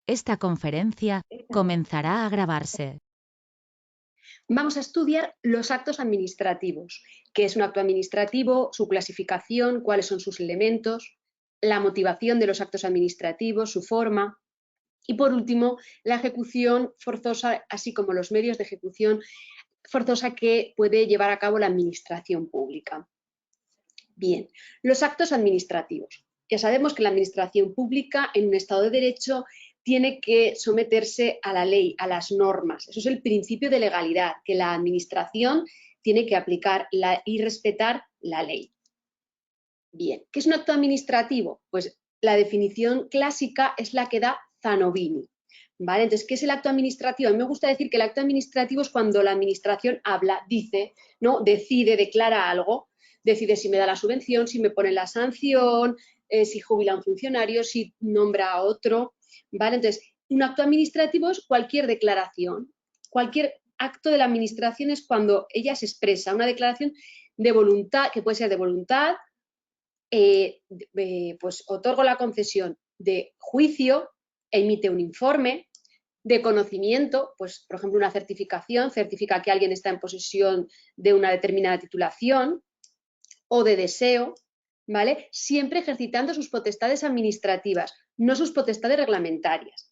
Esta conferencia comenzará a grabarse. Vamos a estudiar los actos administrativos, qué es un acto administrativo, su clasificación, cuáles son sus elementos, la motivación de los actos administrativos, su forma y, por último, la ejecución forzosa, así como los medios de ejecución forzosa que puede llevar a cabo la administración pública. Bien, los actos administrativos. Ya sabemos que la administración pública en un Estado de Derecho tiene que someterse a la ley, a las normas. Eso es el principio de legalidad, que la administración tiene que aplicar y respetar la ley. Bien, ¿qué es un acto administrativo? Pues la definición clásica es la que da Zanovini. ¿Vale? Entonces, ¿qué es el acto administrativo? A mí me gusta decir que el acto administrativo es cuando la administración habla, dice, ¿no? Decide, declara algo, decide si me da la subvención, si me pone la sanción, si jubila a un funcionario, si nombra a otro, ¿vale? Entonces, un acto administrativo es cualquier declaración, cualquier acto de la administración es cuando ella se expresa, una declaración de voluntad, que puede ser de voluntad, pues otorgo la concesión de juicio, emite un informe de conocimiento, pues por ejemplo una certificación, certifica que alguien está en posesión de una determinada titulación, o de deseo, ¿vale? Siempre ejercitando sus potestades administrativas, no sus potestades reglamentarias.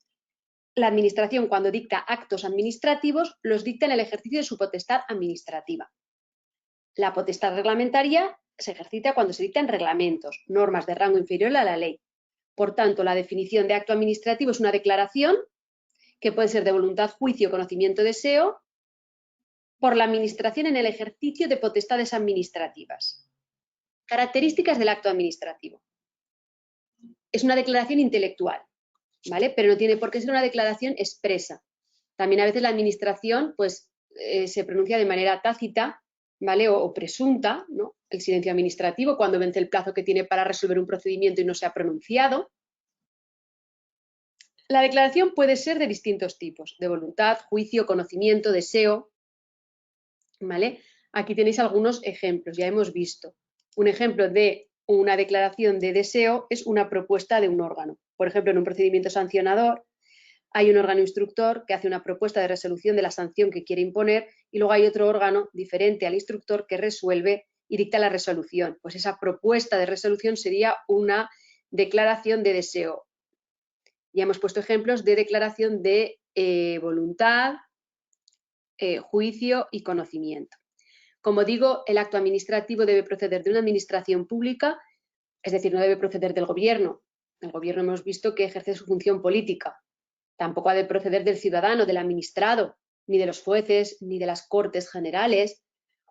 La administración, cuando dicta actos administrativos, los dicta en el ejercicio de su potestad administrativa. La potestad reglamentaria se ejercita cuando se dictan reglamentos, normas de rango inferior a la ley. Por tanto, la definición de acto administrativo es una declaración que puede ser de voluntad, juicio, conocimiento, deseo, por la administración en el ejercicio de potestades administrativas. Características del acto administrativo. Es una declaración intelectual, ¿vale? Pero no tiene por qué ser una declaración expresa. También a veces la administración pues, se pronuncia de manera tácita, ¿vale? O presunta, ¿no? El silencio administrativo, cuando vence el plazo que tiene para resolver un procedimiento y no se ha pronunciado. La declaración puede ser de distintos tipos, de voluntad, juicio, conocimiento, deseo, ¿vale? Aquí tenéis algunos ejemplos, ya hemos visto. Un ejemplo de una declaración de deseo es una propuesta de un órgano. Por ejemplo, en un procedimiento sancionador hay un órgano instructor que hace una propuesta de resolución de la sanción que quiere imponer y luego hay otro órgano diferente al instructor que resuelve y dicta la resolución. Pues esa propuesta de resolución sería una declaración de deseo. Ya hemos puesto ejemplos de declaración de voluntad, juicio y conocimiento. Como digo, el acto administrativo debe proceder de una administración pública, es decir, no debe proceder del gobierno. El gobierno hemos visto que ejerce su función política. Tampoco ha de proceder del ciudadano, del administrado, ni de los jueces, ni de las Cortes Generales.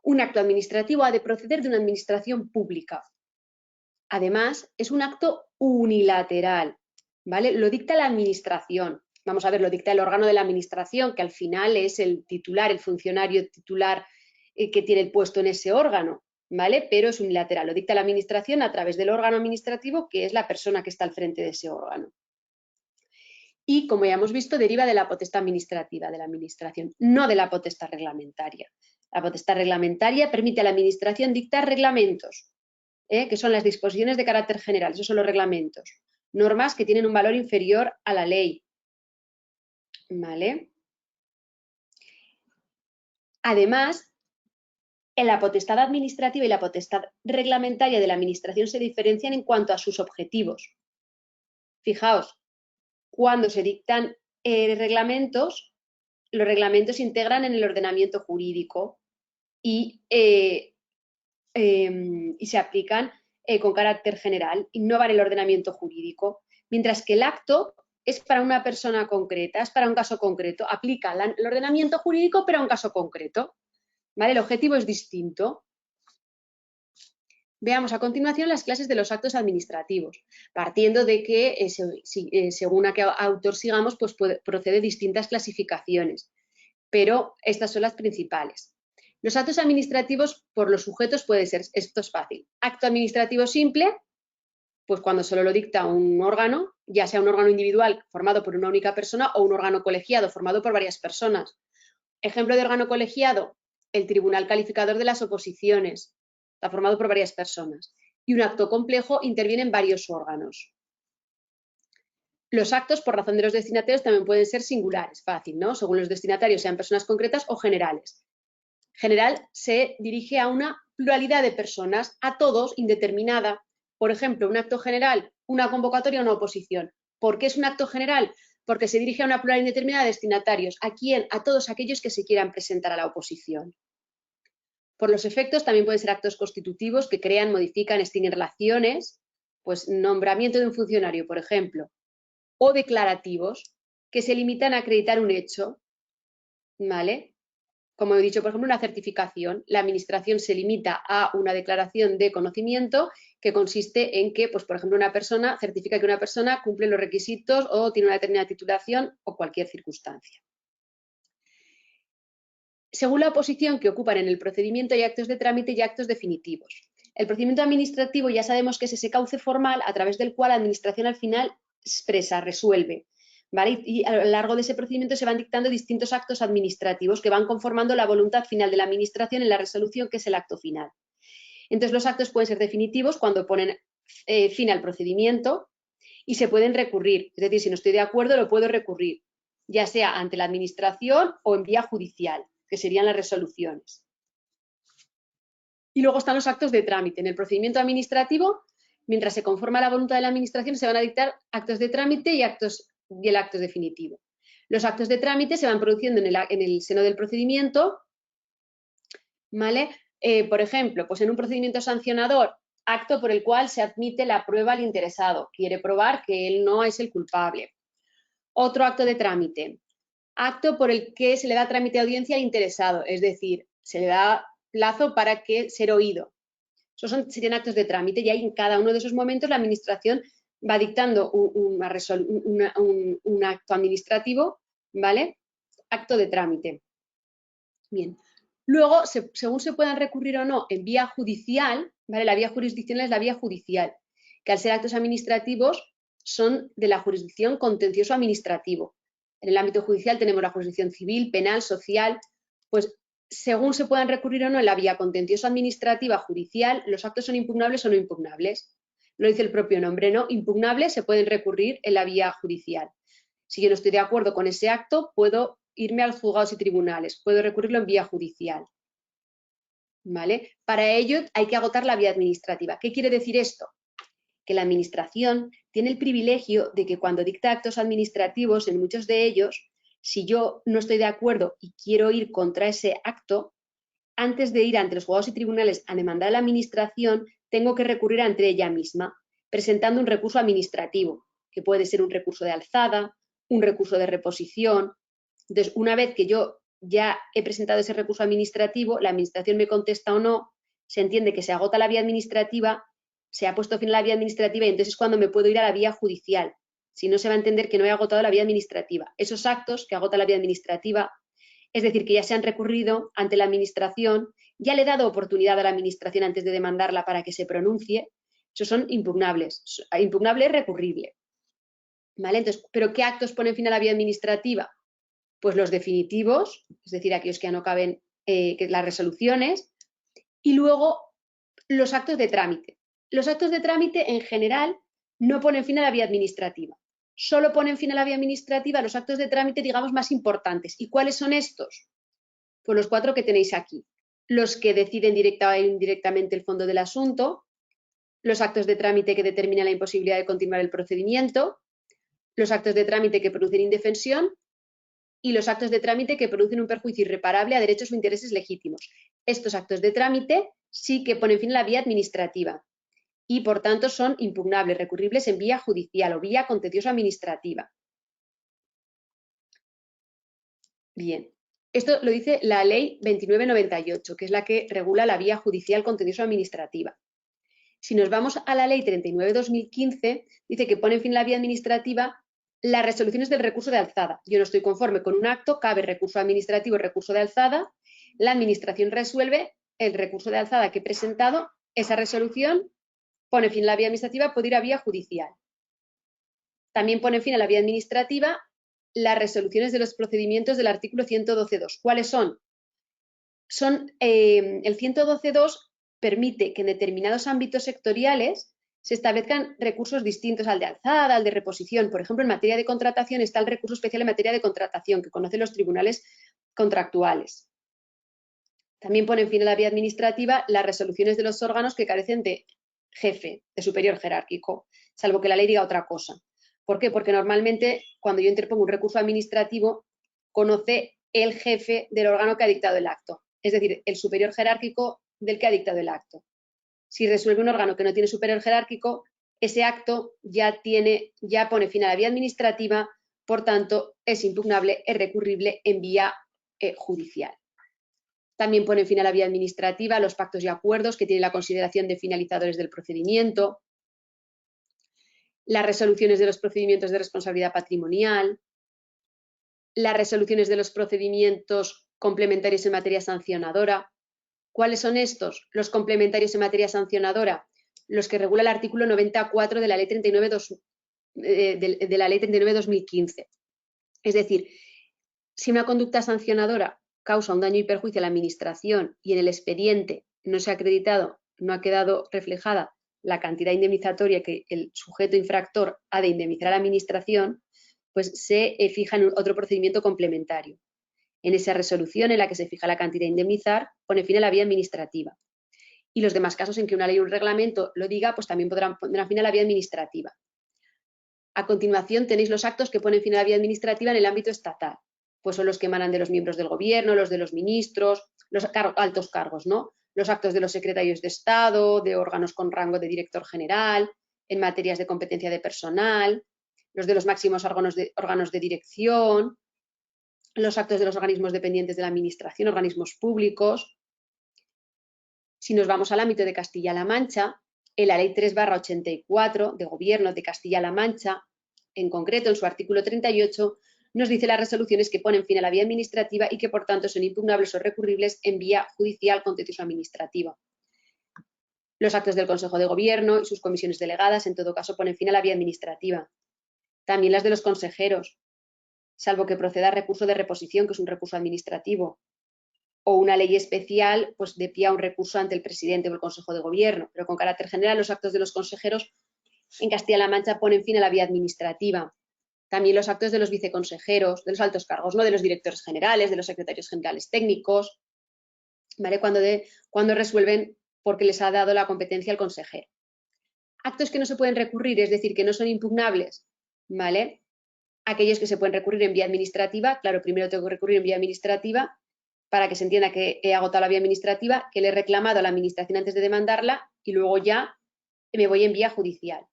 Un acto administrativo ha de proceder de una administración pública. Además, es un acto unilateral, ¿vale? Lo dicta la administración. Vamos a ver, lo dicta el órgano de la administración, que al final es el titular, el funcionario titular que tiene el puesto en ese órgano, ¿vale? Pero es unilateral. Lo dicta la administración a través del órgano administrativo, que es la persona que está al frente de ese órgano. Y, como ya hemos visto, deriva de la potestad administrativa de la administración, no de la potestad reglamentaria. La potestad reglamentaria permite a la administración dictar reglamentos, que son las disposiciones de carácter general, esos son los reglamentos, normas que tienen un valor inferior a la ley, ¿vale? Además, en la potestad administrativa y la potestad reglamentaria de la administración se diferencian en cuanto a sus objetivos. Fijaos, cuando se dictan reglamentos, los reglamentos se integran en el ordenamiento jurídico y se aplican con carácter general, innovan el ordenamiento jurídico, mientras que el acto es para una persona concreta, es para un caso concreto, aplica el ordenamiento jurídico pero a un caso concreto, ¿vale? El objetivo es distinto. Veamos a continuación las clases de los actos administrativos, partiendo de que según a qué autor sigamos, pues procede distintas clasificaciones, pero estas son las principales. Los actos administrativos por los sujetos puede ser, esto es fácil, acto administrativo simple, pues cuando solo lo dicta un órgano, ya sea un órgano individual formado por una única persona o un órgano colegiado formado por varias personas. Ejemplo de órgano colegiado, el Tribunal Calificador de las Oposiciones, está formado por varias personas. Y un acto complejo intervienen varios órganos. Los actos, por razón de los destinatarios, también pueden ser singulares, fácil, ¿no? Según los destinatarios sean personas concretas o generales. General se dirige a una pluralidad de personas, a todos, indeterminada. Por ejemplo, un acto general, una convocatoria o una oposición. ¿Por qué es un acto general? Porque se dirige a una pluralidad indeterminada de destinatarios. ¿A quién? A todos aquellos que se quieran presentar a la oposición. Por los efectos, también pueden ser actos constitutivos que crean, modifican, extinguen relaciones, pues nombramiento de un funcionario, por ejemplo, o declarativos que se limitan a acreditar un hecho, ¿vale? Como he dicho, por ejemplo, una certificación. La administración se limita a una declaración de conocimiento que consiste en que, pues, por ejemplo, una persona certifica que una persona cumple los requisitos o tiene una determinada titulación o cualquier circunstancia. Según la posición que ocupan en el procedimiento, hay actos de trámite y actos definitivos. El procedimiento administrativo ya sabemos que es ese cauce formal a través del cual la administración al final expresa, resuelve, ¿vale? Y a lo largo de ese procedimiento se van dictando distintos actos administrativos que van conformando la voluntad final de la administración en la resolución, que es el acto final. Entonces, los actos pueden ser definitivos cuando ponen fin al procedimiento y se pueden recurrir. Es decir, si no estoy de acuerdo, lo puedo recurrir, ya sea ante la administración o en vía judicial, que serían las resoluciones. Y luego están los actos de trámite. En el procedimiento administrativo, mientras se conforma la voluntad de la administración, se van a dictar actos de trámite y el acto definitivo. Los actos de trámite se van produciendo en el seno del procedimiento, ¿vale? Por ejemplo, pues en un procedimiento sancionador, acto por el cual se admite la prueba al interesado, quiere probar que él no es el culpable. Otro acto de trámite, acto por el que se le da trámite de audiencia al interesado, es decir, se le da plazo para ser oído. Esos serían actos de trámite y ahí en cada uno de esos momentos la administración va dictando un acto administrativo, ¿vale? Acto de trámite. Bien. Luego, según se puedan recurrir o no en vía judicial, ¿vale? La vía jurisdiccional es la vía judicial, que al ser actos administrativos son de la jurisdicción contencioso administrativo. En el ámbito judicial tenemos la jurisdicción civil, penal, social, pues según se puedan recurrir o no en la vía contencioso administrativa judicial, los actos son impugnables o no impugnables. Lo dice el propio nombre, ¿no? Impugnables se pueden recurrir en la vía judicial. Si yo no estoy de acuerdo con ese acto, puedo irme a los juzgados y tribunales, puedo recurrirlo en vía judicial, ¿vale? Para ello hay que agotar la vía administrativa. ¿Qué quiere decir esto? Que la administración tiene el privilegio de que cuando dicta actos administrativos, en muchos de ellos, si yo no estoy de acuerdo y quiero ir contra ese acto, antes de ir ante los juzgados y tribunales a demandar a la administración, tengo que recurrir ante ella misma, presentando un recurso administrativo, que puede ser un recurso de alzada, un recurso de reposición. Entonces, una vez que yo ya he presentado ese recurso administrativo, la administración me contesta o no, se entiende que se agota la vía administrativa, se ha puesto fin a la vía administrativa y entonces es cuando me puedo ir a la vía judicial. Si no, se va a entender que no he agotado la vía administrativa. Esos actos que agota la vía administrativa, es decir, que ya se han recurrido ante la administración, ya le he dado oportunidad a la administración antes de demandarla para que se pronuncie, esos son impugnables. Impugnable es recurrible. ¿Vale? Entonces, ¿pero qué actos ponen fin a la vía administrativa? Pues los definitivos, es decir, aquellos que ya no caben, las resoluciones, y luego los actos de trámite. Los actos de trámite en general no ponen fin a la vía administrativa. Solo ponen fin a la vía administrativa los actos de trámite, digamos, más importantes. ¿Y cuáles son estos? Pues los 4 que tenéis aquí. Los que deciden directa o indirectamente el fondo del asunto, los actos de trámite que determinan la imposibilidad de continuar el procedimiento, los actos de trámite que producen indefensión y los actos de trámite que producen un perjuicio irreparable a derechos o intereses legítimos. Estos actos de trámite sí que ponen fin a la vía administrativa y, por tanto, son impugnables, recurribles en vía judicial o vía contencioso-administrativa. Bien, esto lo dice la Ley 2998, que es la que regula la vía judicial contencioso-administrativa. Si nos vamos a la Ley 39/2015, dice que pone fin a la vía administrativa las resoluciones del recurso de alzada. Yo no estoy conforme con un acto, cabe recurso administrativo y recurso de alzada, la administración resuelve el recurso de alzada que he presentado, esa resolución pone fin a la vía administrativa, puede ir a vía judicial. También pone fin a la vía administrativa las resoluciones de los procedimientos del artículo 112.2. ¿Cuáles son? El 112.2 permite que en determinados ámbitos sectoriales se establezcan recursos distintos al de alzada, al de reposición. Por ejemplo, en materia de contratación está el recurso especial en materia de contratación, que conocen los tribunales contractuales. También ponen fin a la vía administrativa las resoluciones de los órganos que carecen de jefe, de superior jerárquico, salvo que la ley diga otra cosa. ¿Por qué? Porque normalmente cuando yo interpongo un recurso administrativo, conoce el jefe del órgano que ha dictado el acto, es decir, el superior jerárquico del que ha dictado el acto. Si resuelve un órgano que no tiene superior jerárquico, ese acto ya pone fin a la vía administrativa, por tanto, es impugnable, es recurrible en vía judicial. También pone fin a la vía administrativa los pactos y acuerdos que tienen la consideración de finalizadores del procedimiento, las resoluciones de los procedimientos de responsabilidad patrimonial, las resoluciones de los procedimientos complementarios en materia sancionadora. ¿Cuáles son estos? Los complementarios en materia sancionadora, los que regula el artículo 94 de la Ley 39/2015. Es decir, si una conducta sancionadora causa un daño y perjuicio a la administración y en el expediente no se ha acreditado, no ha quedado reflejada la cantidad indemnizatoria que el sujeto infractor ha de indemnizar a la administración, pues se fija en otro procedimiento complementario. En esa resolución en la que se fija la cantidad a indemnizar, pone fin a la vía administrativa. Y los demás casos en que una ley o un reglamento lo diga, pues también podrán poner fin a la vía administrativa. A continuación tenéis los actos que ponen fin a la vía administrativa en el ámbito estatal. Pues son los que emanan de los miembros del gobierno, los de los ministros, los altos cargos, ¿no? Los actos de los secretarios de Estado, de órganos con rango de director general, en materias de competencia de personal, los de los máximos órganos de dirección, los actos de los organismos dependientes de la administración, organismos públicos. Si nos vamos al ámbito de Castilla-La Mancha, en la Ley 3/84 de Gobierno de Castilla-La Mancha, en concreto en su artículo 38, nos dice las resoluciones que ponen fin a la vía administrativa y que por tanto son impugnables o recurribles en vía judicial contencioso administrativa. Los actos del Consejo de Gobierno y sus comisiones delegadas en todo caso ponen fin a la vía administrativa. También las de los consejeros, salvo que proceda recurso de reposición, que es un recurso administrativo, o una ley especial, pues de pie a un recurso ante el presidente o el Consejo de Gobierno, pero con carácter general los actos de los consejeros en Castilla-La Mancha ponen fin a la vía administrativa. También los actos de los viceconsejeros, de los altos cargos, no de los directores generales, de los secretarios generales técnicos, ¿vale? Cuando resuelven porque les ha dado la competencia al consejero. Actos que no se pueden recurrir, es decir, que no son impugnables, ¿vale? Aquellos que se pueden recurrir en vía administrativa, claro, primero tengo que recurrir en vía administrativa para que se entienda que he agotado la vía administrativa, que le he reclamado a la administración antes de demandarla y luego ya me voy en vía judicial.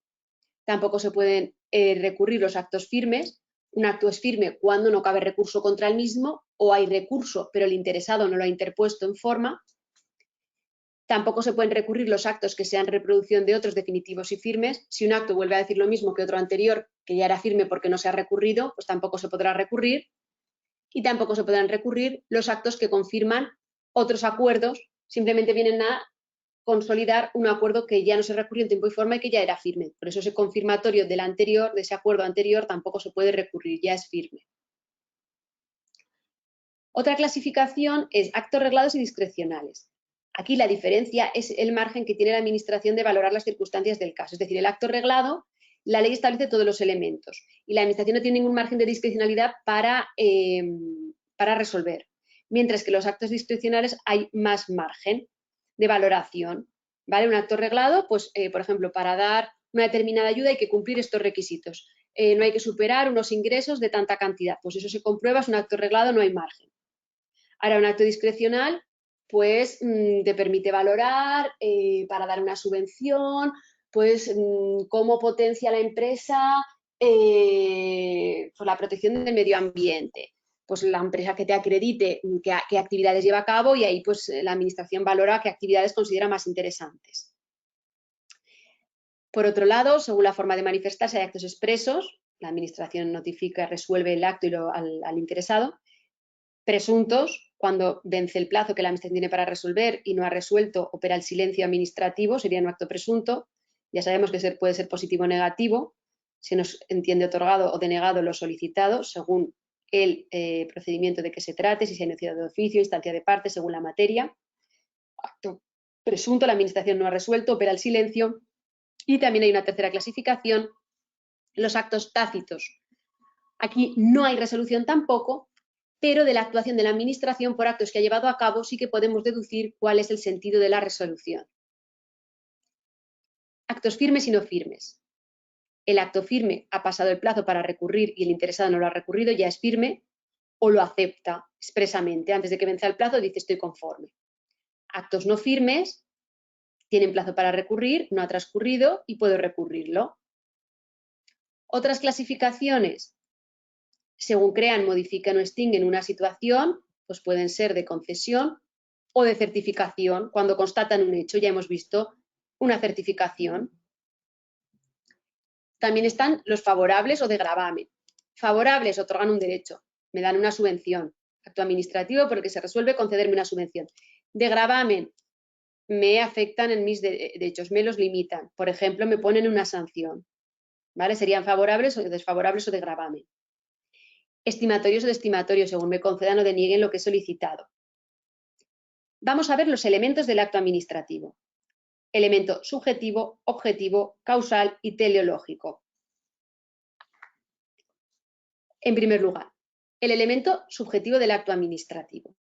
Tampoco se pueden recurrir los actos firmes. Un acto es firme cuando no cabe recurso contra el mismo o hay recurso, pero el interesado no lo ha interpuesto en forma. Tampoco se pueden recurrir los actos que sean reproducción de otros definitivos y firmes. Si un acto vuelve a decir lo mismo que otro anterior, que ya era firme porque no se ha recurrido, pues tampoco se podrá recurrir. Y tampoco se podrán recurrir los actos que confirman otros acuerdos, simplemente vienen a consolidar un acuerdo que ya no se recurrió en tiempo y forma y que ya era firme. Por eso ese confirmatorio del anterior, de ese acuerdo anterior, tampoco se puede recurrir, ya es firme. Otra clasificación es actos reglados y discrecionales. Aquí la diferencia es el margen que tiene la administración de valorar las circunstancias del caso. Es decir, el acto reglado, la ley establece todos los elementos y la administración no tiene ningún margen de discrecionalidad para resolver. Mientras que los actos discrecionales hay más margen de valoración, ¿vale? Un acto reglado, pues, por ejemplo, para dar una determinada ayuda hay que cumplir estos requisitos. No hay que superar unos ingresos de tanta cantidad. Pues eso se comprueba, es un acto reglado, no hay margen. Ahora, un acto discrecional, pues, te permite valorar para dar una subvención, pues, cómo potencia la empresa pues, la protección del medio ambiente. Pues la empresa que te acredite qué actividades lleva a cabo y ahí pues la administración valora qué actividades considera más interesantes. Por otro lado, según la forma de manifestarse, hay actos expresos, la administración notifica, resuelve el acto al interesado. Presuntos, cuando vence el plazo que la administración tiene para resolver y no ha resuelto, opera el silencio administrativo, sería un acto presunto. Ya sabemos que puede ser positivo o negativo, se nos entiende otorgado o denegado lo solicitado, según el procedimiento de que se trate, si se ha iniciado de oficio, instancia de parte, según la materia. Acto presunto, la administración no ha resuelto, opera el silencio Y también hay una tercera clasificación, los actos tácitos. Aquí no hay resolución tampoco, pero de la actuación de la administración por actos que ha llevado a cabo sí que podemos deducir cuál es el sentido de la resolución. Actos firmes y no firmes. El acto firme ha pasado el plazo para recurrir y el interesado no lo ha recurrido, ya es firme, o lo acepta expresamente. Antes de que venza el plazo dice estoy conforme. Actos no firmes tienen plazo para recurrir, no ha transcurrido y puedo recurrirlo. Otras clasificaciones, según crean, modifican o extinguen una situación, pues pueden ser de concesión o de certificación. Cuando constatan un hecho, ya hemos visto una certificación. También están los favorables o de gravamen. Favorables otorgan un derecho, me dan una subvención. Acto administrativo porque se resuelve concederme una subvención. De gravamen, me afectan en mis derechos, me los limitan. Por ejemplo, me ponen una sanción. ¿Vale? Serían favorables o desfavorables o de gravamen. Estimatorios o desestimatorios, según me concedan o denieguen lo que he solicitado. Vamos a ver los elementos del acto administrativo. Elemento subjetivo, objetivo, causal y teleológico. En primer lugar, el elemento subjetivo del acto administrativo.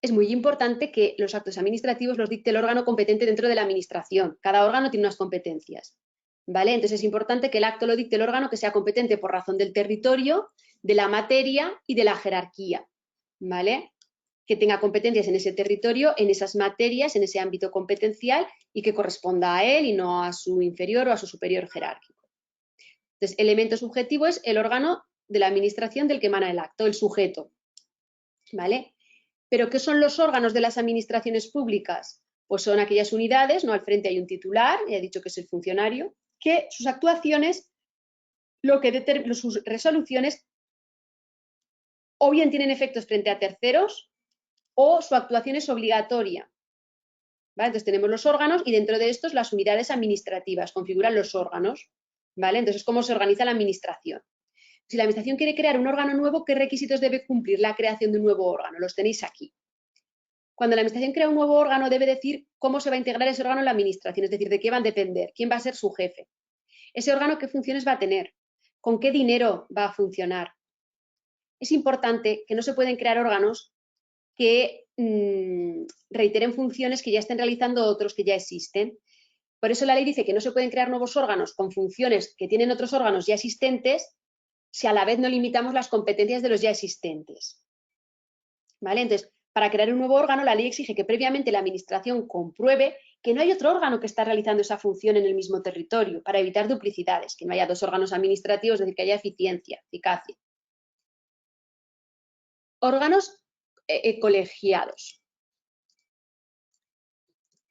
Es muy importante que los actos administrativos los dicte el órgano competente dentro de la administración. Cada órgano tiene unas competencias, ¿vale? Entonces es importante que el acto lo dicte el órgano que sea competente por razón del territorio, de la materia y de la jerarquía, ¿vale? Que tenga competencias en ese territorio, en esas materias, en ese ámbito competencial y que corresponda a él y no a su inferior o a su superior jerárquico. Entonces, elemento subjetivo es el órgano de la administración del que emana el acto, el sujeto, ¿vale? ¿Pero qué son los órganos de las administraciones públicas? Pues son aquellas unidades, no al frente hay un titular, ya he dicho que es el funcionario, que sus actuaciones, sus resoluciones, o bien tienen efectos frente a terceros, o su actuación es obligatoria. ¿Vale? Entonces tenemos los órganos y dentro de estos las unidades administrativas, configuran los órganos. ¿Vale? Entonces, ¿cómo se organiza la administración? Si la administración quiere crear un órgano nuevo, ¿qué requisitos debe cumplir la creación de un nuevo órgano? Los tenéis aquí. Cuando la administración crea un nuevo órgano, debe decir cómo se va a integrar ese órgano en la administración, es decir, de qué va a depender, quién va a ser su jefe. Ese órgano, ¿qué funciones va a tener? ¿Con qué dinero va a funcionar? Es importante que no se pueden crear órganos que reiteren funciones que ya estén realizando otros que ya existen. Por eso la ley dice que no se pueden crear nuevos órganos con funciones que tienen otros órganos ya existentes si a la vez no limitamos las competencias de los ya existentes. ¿Vale? Entonces, para crear un nuevo órgano, la ley exige que previamente la administración compruebe que no hay otro órgano que está realizando esa función en el mismo territorio, para evitar duplicidades, que no haya dos órganos administrativos, es decir, que haya eficiencia, eficacia. Órganos colegiados.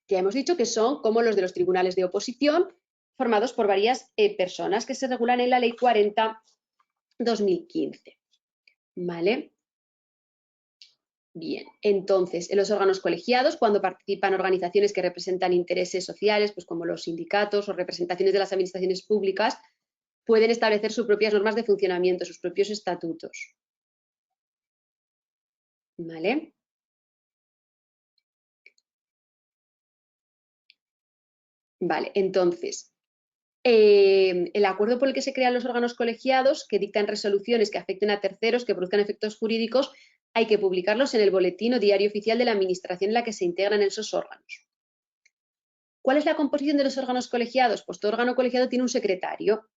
Ya hemos dicho que son como los de los tribunales de oposición, formados por varias personas que se regulan en la Ley 40/2015. ¿Vale? Bien, entonces, en los órganos colegiados, cuando participan organizaciones que representan intereses sociales, pues como los sindicatos o representaciones de las administraciones públicas, pueden establecer sus propias normas de funcionamiento, sus propios estatutos. ¿Vale? Vale, entonces, el acuerdo por el que se crean los órganos colegiados, que dictan resoluciones que afecten a terceros, que produzcan efectos jurídicos, hay que publicarlos en el boletín o diario oficial de la administración en la que se integran esos órganos. ¿Cuál es la composición de los órganos colegiados? Pues todo órgano colegiado tiene un secretario.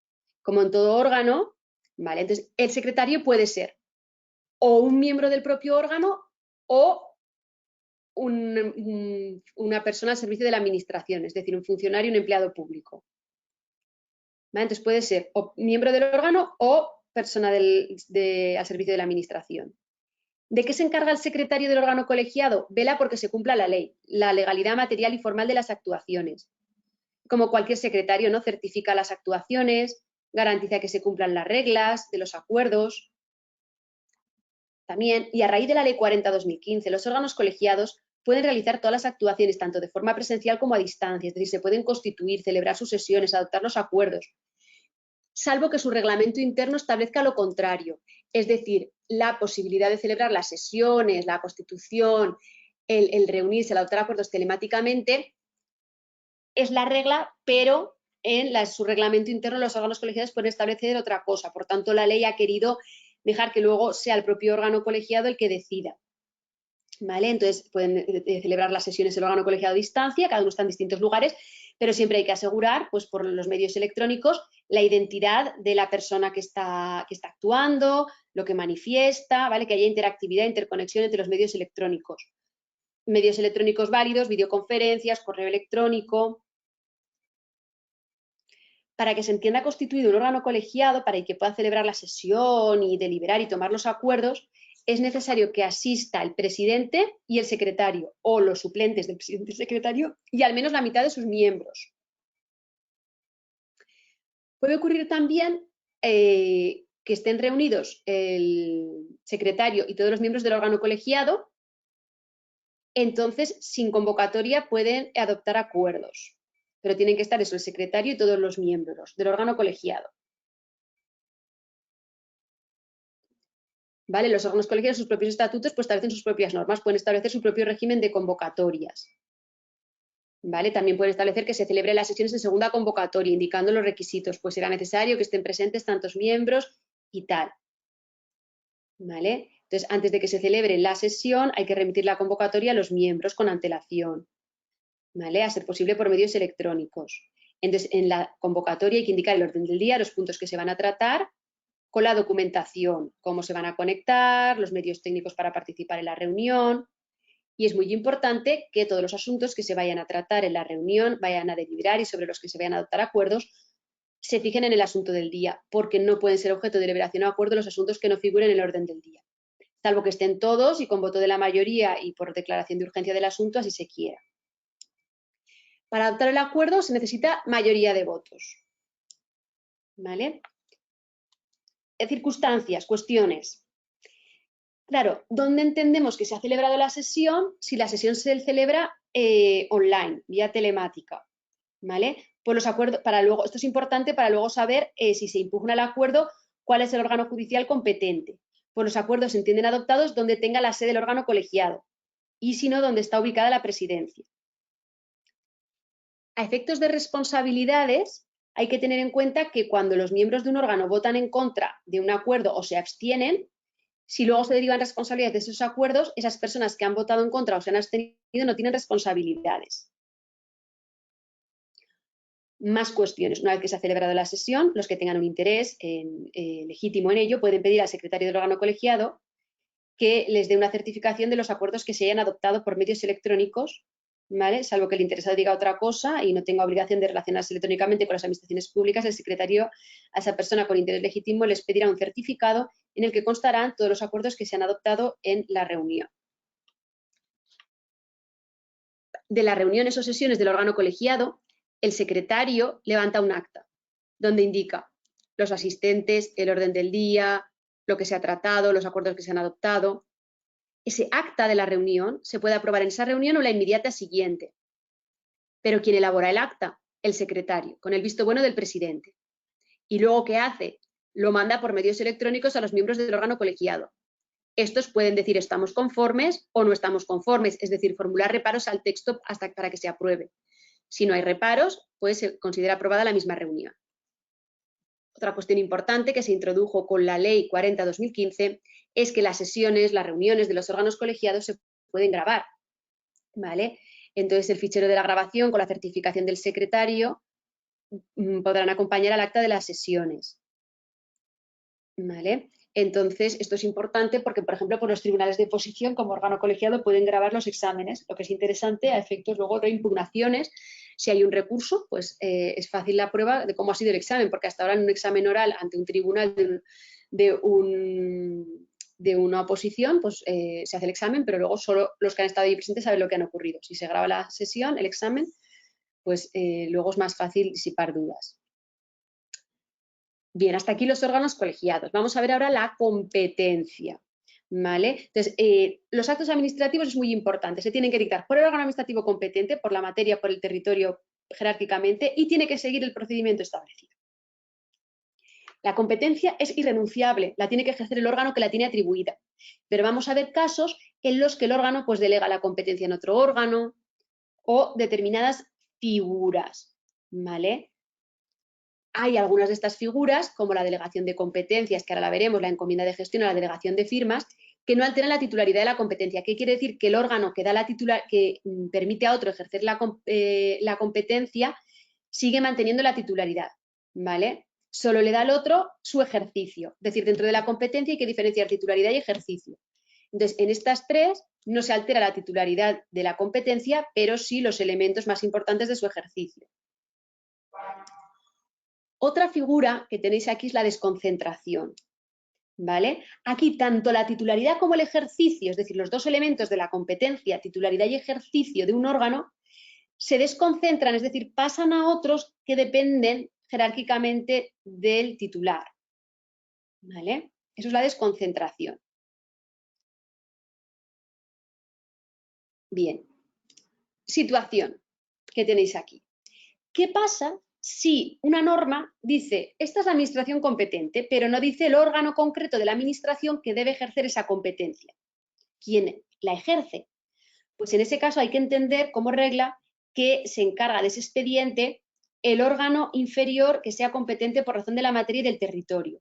Como en todo órgano, ¿vale? Entonces, el secretario puede ser o un miembro del propio órgano o una persona al servicio de la administración, es decir, un funcionario, un empleado público. ¿Vale? Entonces puede ser o miembro del órgano o persona al servicio de la administración. ¿De qué se encarga el secretario del órgano colegiado? Vela porque se cumpla la ley, la legalidad material y formal de las actuaciones. Como cualquier secretario, ¿no? Certifica las actuaciones, garantiza que se cumplan las reglas de los acuerdos. También, y a raíz de la Ley 40/2015, los órganos colegiados pueden realizar todas las actuaciones, tanto de forma presencial como a distancia, es decir, se pueden constituir, celebrar sus sesiones, adoptar los acuerdos, salvo que su reglamento interno establezca lo contrario, es decir, la posibilidad de celebrar las sesiones, la constitución, el reunirse, el adoptar acuerdos telemáticamente, es la regla, pero en su reglamento interno los órganos colegiados pueden establecer otra cosa. Por tanto, la ley ha querido dejar que luego sea el propio órgano colegiado el que decida. ¿Vale? Entonces, pueden celebrar las sesiones del órgano colegiado a distancia, cada uno está en distintos lugares, pero siempre hay que asegurar, pues por los medios electrónicos, la identidad de la persona que está actuando, lo que manifiesta, ¿vale? Que haya interactividad, interconexión entre los medios electrónicos. Medios electrónicos válidos, videoconferencias, correo electrónico. Para que se entienda constituido un órgano colegiado, para que pueda celebrar la sesión y deliberar y tomar los acuerdos, es necesario que asista el presidente y el secretario, o los suplentes del presidente y secretario, y al menos la mitad de sus miembros. Puede ocurrir también que estén reunidos el secretario y todos los miembros del órgano colegiado, entonces sin convocatoria pueden adoptar acuerdos, pero tienen que estar eso, el secretario y todos los miembros del órgano colegiado. ¿Vale? Los órganos colegiados, sus propios estatutos, pues establecen sus propias normas, pueden establecer su propio régimen de convocatorias. ¿Vale? También pueden establecer que se celebren las sesiones en segunda convocatoria, indicando los requisitos, pues será necesario que estén presentes tantos miembros y tal. ¿Vale? Entonces, antes de que se celebre la sesión, hay que remitir la convocatoria a los miembros con antelación, ¿vale? A ser posible por medios electrónicos. Entonces, en la convocatoria hay que indicar el orden del día, los puntos que se van a tratar, con la documentación, cómo se van a conectar, los medios técnicos para participar en la reunión. Y es muy importante que todos los asuntos que se vayan a tratar en la reunión, vayan a deliberar y sobre los que se vayan a adoptar acuerdos, se fijen en el asunto del día, porque no pueden ser objeto de deliberación o acuerdo los asuntos que no figuren en el orden del día, salvo que estén todos y con voto de la mayoría y por declaración de urgencia del asunto, así se quiera. Para adoptar el acuerdo se necesita mayoría de votos. ¿Vale? Circunstancias, cuestiones. Claro, ¿dónde entendemos que se ha celebrado la sesión? Si la sesión se celebra online, vía telemática, ¿vale? Pues los acuerdos, esto es importante para luego saber si se impugna el acuerdo, cuál es el órgano judicial competente. Pues los acuerdos se entienden adoptados donde tenga la sede del órgano colegiado y si no, donde está ubicada la presidencia. A efectos de responsabilidades, hay que tener en cuenta que cuando los miembros de un órgano votan en contra de un acuerdo o se abstienen, si luego se derivan responsabilidades de esos acuerdos, esas personas que han votado en contra o se han abstenido no tienen responsabilidades. Más cuestiones. Una vez que se ha celebrado la sesión, los que tengan un interés legítimo en ello pueden pedir al secretario del órgano colegiado que les dé una certificación de los acuerdos que se hayan adoptado por medios electrónicos, ¿vale? Salvo que el interesado diga otra cosa y no tenga obligación de relacionarse electrónicamente con las administraciones públicas, el secretario a esa persona con interés legítimo les pedirá un certificado en el que constarán todos los acuerdos que se han adoptado en la reunión. De las reuniones o sesiones del órgano colegiado, el secretario levanta un acta donde indica los asistentes, el orden del día, lo que se ha tratado, los acuerdos que se han adoptado. Ese acta de la reunión se puede aprobar en esa reunión o la inmediata siguiente. Pero ¿quién elabora el acta? El secretario, con el visto bueno del presidente. ¿Y luego qué hace? Lo manda por medios electrónicos a los miembros del órgano colegiado. Estos pueden decir estamos conformes o no estamos conformes, es decir, formular reparos al texto para que se apruebe. Si no hay reparos, pues se considera aprobada la misma reunión. Otra cuestión importante que se introdujo con la Ley 40/2015 es que las sesiones, las reuniones de los órganos colegiados se pueden grabar, ¿vale? Entonces, el fichero de la grabación con la certificación del secretario podrán acompañar al acta de las sesiones, ¿vale? Entonces, esto es importante porque, por ejemplo, por los tribunales de oposición como órgano colegiado pueden grabar los exámenes, lo que es interesante a efectos luego de impugnaciones. Si hay un recurso, pues es fácil la prueba de cómo ha sido el examen, porque hasta ahora en un examen oral ante un tribunal de una oposición, pues se hace el examen, pero luego solo los que han estado ahí presentes saben lo que han ocurrido. Si se graba la sesión, el examen, pues luego es más fácil disipar dudas. Bien, hasta aquí los órganos colegiados. Vamos a ver ahora la competencia, ¿vale? Entonces, los actos administrativos es muy importante. Se tienen que dictar por el órgano administrativo competente, por la materia, por el territorio jerárquicamente y tiene que seguir el procedimiento establecido. La competencia es irrenunciable, la tiene que ejercer el órgano que la tiene atribuida. Pero vamos a ver casos en los que el órgano pues delega la competencia en otro órgano o determinadas figuras, ¿vale? Hay algunas de estas figuras, como la delegación de competencias, que ahora la veremos, la encomienda de gestión o la delegación de firmas, que no alteran la titularidad de la competencia. ¿Qué quiere decir? Que el órgano que da la que permite a otro ejercer la competencia sigue manteniendo la titularidad, ¿vale? Solo le da al otro su ejercicio. Es decir, dentro de la competencia hay que diferenciar titularidad y ejercicio. Entonces, en estas tres no se altera la titularidad de la competencia, pero sí los elementos más importantes de su ejercicio. Otra figura que tenéis aquí es la desconcentración, ¿vale? Aquí tanto la titularidad como el ejercicio, es decir, los dos elementos de la competencia, titularidad y ejercicio de un órgano, se desconcentran, es decir, pasan a otros que dependen jerárquicamente del titular, ¿vale? Eso es la desconcentración. Bien. Situación que tenéis aquí. ¿Qué pasa si una norma dice, esta es la administración competente, pero no dice el órgano concreto de la administración que debe ejercer esa competencia? ¿Quién la ejerce? Pues en ese caso hay que entender como regla que se encarga de ese expediente el órgano inferior que sea competente por razón de la materia y del territorio.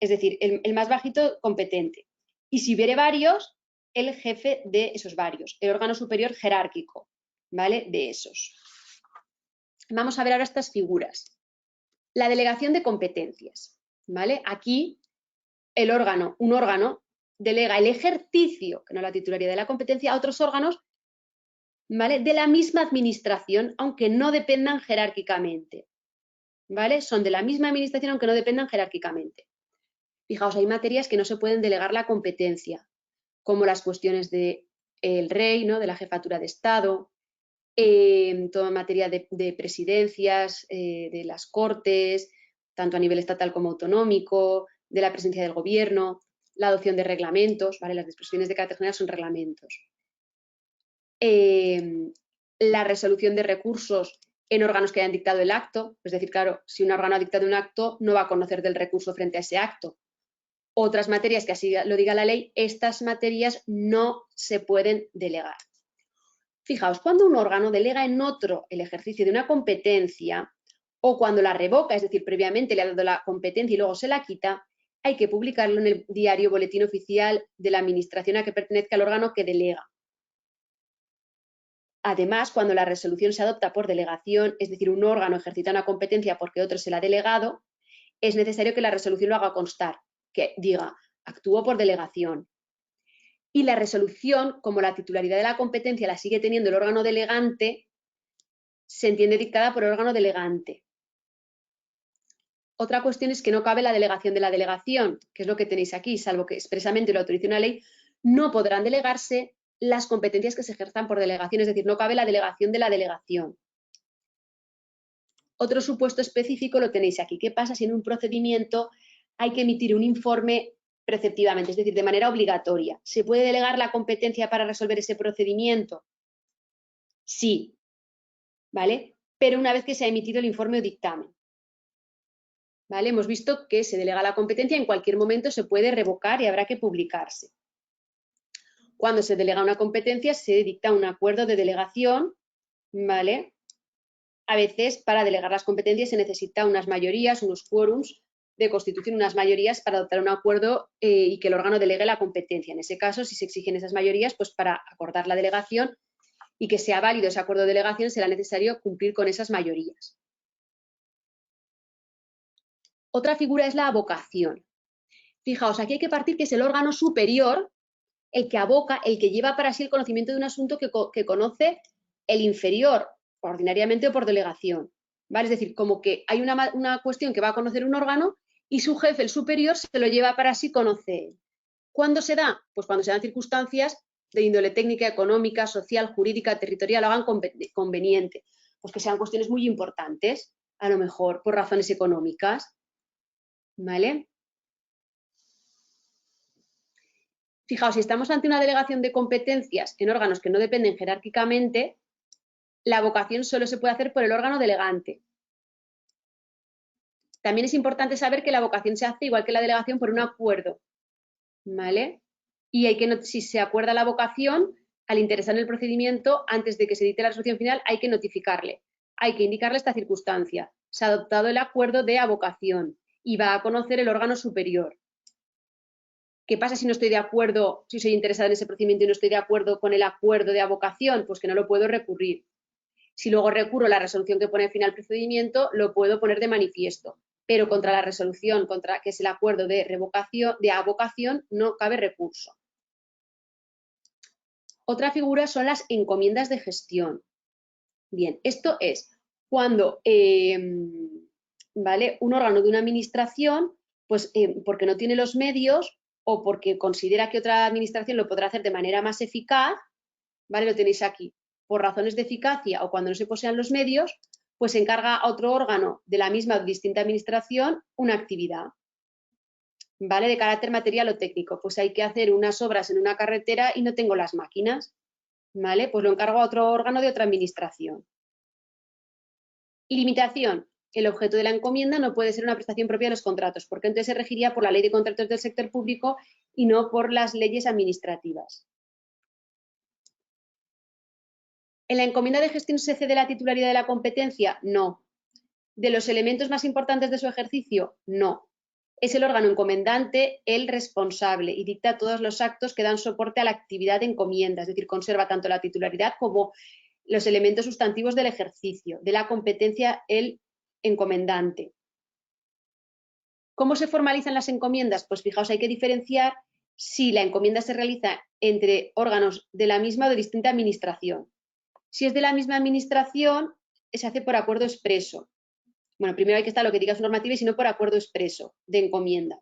Es decir, el más bajito competente. Y si hubiere varios, el jefe de esos varios, el órgano superior jerárquico, ¿vale? De esos. Vamos a ver ahora estas figuras. La delegación de competencias, ¿vale? Aquí un órgano delega el ejercicio, que no la titularidad de la competencia, a otros órganos, ¿vale? De la misma administración, aunque no dependan jerárquicamente, ¿vale? Son de la misma administración, aunque no dependan jerárquicamente. Fijaos, hay materias que no se pueden delegar la competencia, como las cuestiones del rey, ¿no? De la jefatura de Estado, toda materia de presidencias, de las cortes, tanto a nivel estatal como autonómico, de la presidencia del gobierno, la adopción de reglamentos, ¿vale? Las disposiciones de carácter general son reglamentos. La resolución de recursos en órganos que hayan dictado el acto, es decir, claro, si un órgano ha dictado un acto, no va a conocer del recurso frente a ese acto. Otras materias que así lo diga la ley, estas materias no se pueden delegar. Fijaos, cuando un órgano delega en otro el ejercicio de una competencia o cuando la revoca, es decir, previamente le ha dado la competencia y luego se la quita, hay que publicarlo en el diario Boletín Oficial de la Administración a que pertenezca el órgano que delega. Además, cuando la resolución se adopta por delegación, es decir, un órgano ejercita una competencia porque otro se la ha delegado, es necesario que la resolución lo haga constar, que diga, actuó por delegación. Y la resolución, como la titularidad de la competencia la sigue teniendo el órgano delegante, se entiende dictada por el órgano delegante. Otra cuestión es que no cabe la delegación de la delegación, que es lo que tenéis aquí, salvo que expresamente lo autorice una ley, no podrán delegarse las competencias que se ejerzan por delegación, es decir, no cabe la delegación de la delegación. Otro supuesto específico lo tenéis aquí. ¿Qué pasa si en un procedimiento hay que emitir un informe preceptivamente, es decir, de manera obligatoria? ¿Se puede delegar la competencia para resolver ese procedimiento? Sí, ¿vale? Pero una vez que se ha emitido el informe o dictamen. ¿Vale? Hemos visto que se delega la competencia, en cualquier momento se puede revocar y habrá que publicarse. Cuando se delega una competencia se dicta un acuerdo de delegación, ¿vale? A veces para delegar las competencias se necesita unas mayorías, unos quórums de constitución, unas mayorías para adoptar un acuerdo y que el órgano delegue la competencia. En ese caso, si se exigen esas mayorías, pues para acordar la delegación y que sea válido ese acuerdo de delegación será necesario cumplir con esas mayorías. Otra figura es la avocación. Fijaos, aquí hay que partir que es el órgano superior el que aboca, el que lleva para sí el conocimiento de un asunto que conoce el inferior, ordinariamente o por delegación. ¿Vale? Es decir, como que hay una cuestión que va a conocer un órgano y su jefe, el superior, se lo lleva para sí, conoce. ¿Cuándo se da? Pues cuando se dan circunstancias de índole técnica, económica, social, jurídica, territorial, lo hagan conveniente. Pues que sean cuestiones muy importantes, a lo mejor por razones económicas. ¿Vale? Fijaos, si estamos ante una delegación de competencias en órganos que no dependen jerárquicamente, la avocación solo se puede hacer por el órgano delegante. También es importante saber que la avocación se hace igual que la delegación por un acuerdo, ¿vale? Y si se acuerda la avocación, al interesar en el procedimiento, antes de que se dicte la resolución final, hay que notificarle hay que indicarle esta circunstancia. Se ha adoptado el acuerdo de avocación y va a conocer el órgano superior. ¿Qué pasa si no estoy de acuerdo, si soy interesada en ese procedimiento y no estoy de acuerdo con el acuerdo de avocación? Pues que no lo puedo recurrir. Si luego recurro a la resolución que pone al final del procedimiento, lo puedo poner de manifiesto. Pero contra la resolución, que es el acuerdo de revocación, de avocación, no cabe recurso. Otra figura son las encomiendas de gestión. Bien, esto es cuando ¿vale? Un órgano de una administración, pues porque no tiene los medios o porque considera que otra administración lo podrá hacer de manera más eficaz, ¿vale? Lo tenéis aquí, por razones de eficacia o cuando no se posean los medios, pues encarga a otro órgano de la misma o distinta administración una actividad, ¿vale? De carácter material o técnico. Pues hay que hacer unas obras en una carretera y no tengo las máquinas, ¿vale? Pues lo encargo a otro órgano de otra administración. Limitación. El objeto de la encomienda no puede ser una prestación propia de los contratos, porque entonces se regiría por la Ley de Contratos del Sector Público y no por las leyes administrativas. ¿En la encomienda de gestión se cede la titularidad de la competencia? No. ¿De los elementos más importantes de su ejercicio? No. Es el órgano encomendante el responsable y dicta todos los actos que dan soporte a la actividad de encomienda, es decir, conserva tanto la titularidad como los elementos sustantivos del ejercicio, de la competencia el encomendante. ¿Cómo se formalizan las encomiendas? Pues fijaos, hay que diferenciar si la encomienda se realiza entre órganos de la misma o de distinta administración. Si es de la misma administración, se hace por acuerdo expreso. Bueno, primero hay que estar lo que diga su normativa y si no por acuerdo expreso de encomienda.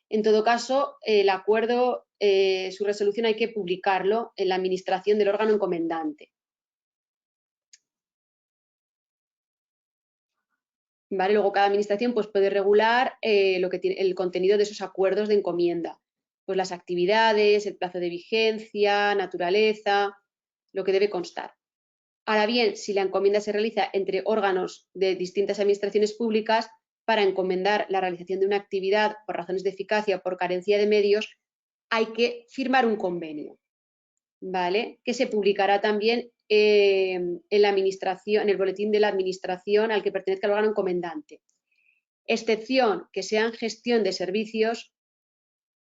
En todo caso, el acuerdo, su resolución hay que publicarlo en la administración del órgano encomendante. ¿Vale? Luego cada administración pues, puede regular el contenido de esos acuerdos de encomienda. Pues las actividades, el plazo de vigencia, naturaleza, lo que debe constar. Ahora bien, si la encomienda se realiza entre órganos de distintas administraciones públicas, para encomendar la realización de una actividad por razones de eficacia o por carencia de medios, hay que firmar un convenio, ¿vale? Que se publicará también en la administración, en el boletín de la administración al que pertenezca el órgano encomendante. Excepción que sean gestión de servicios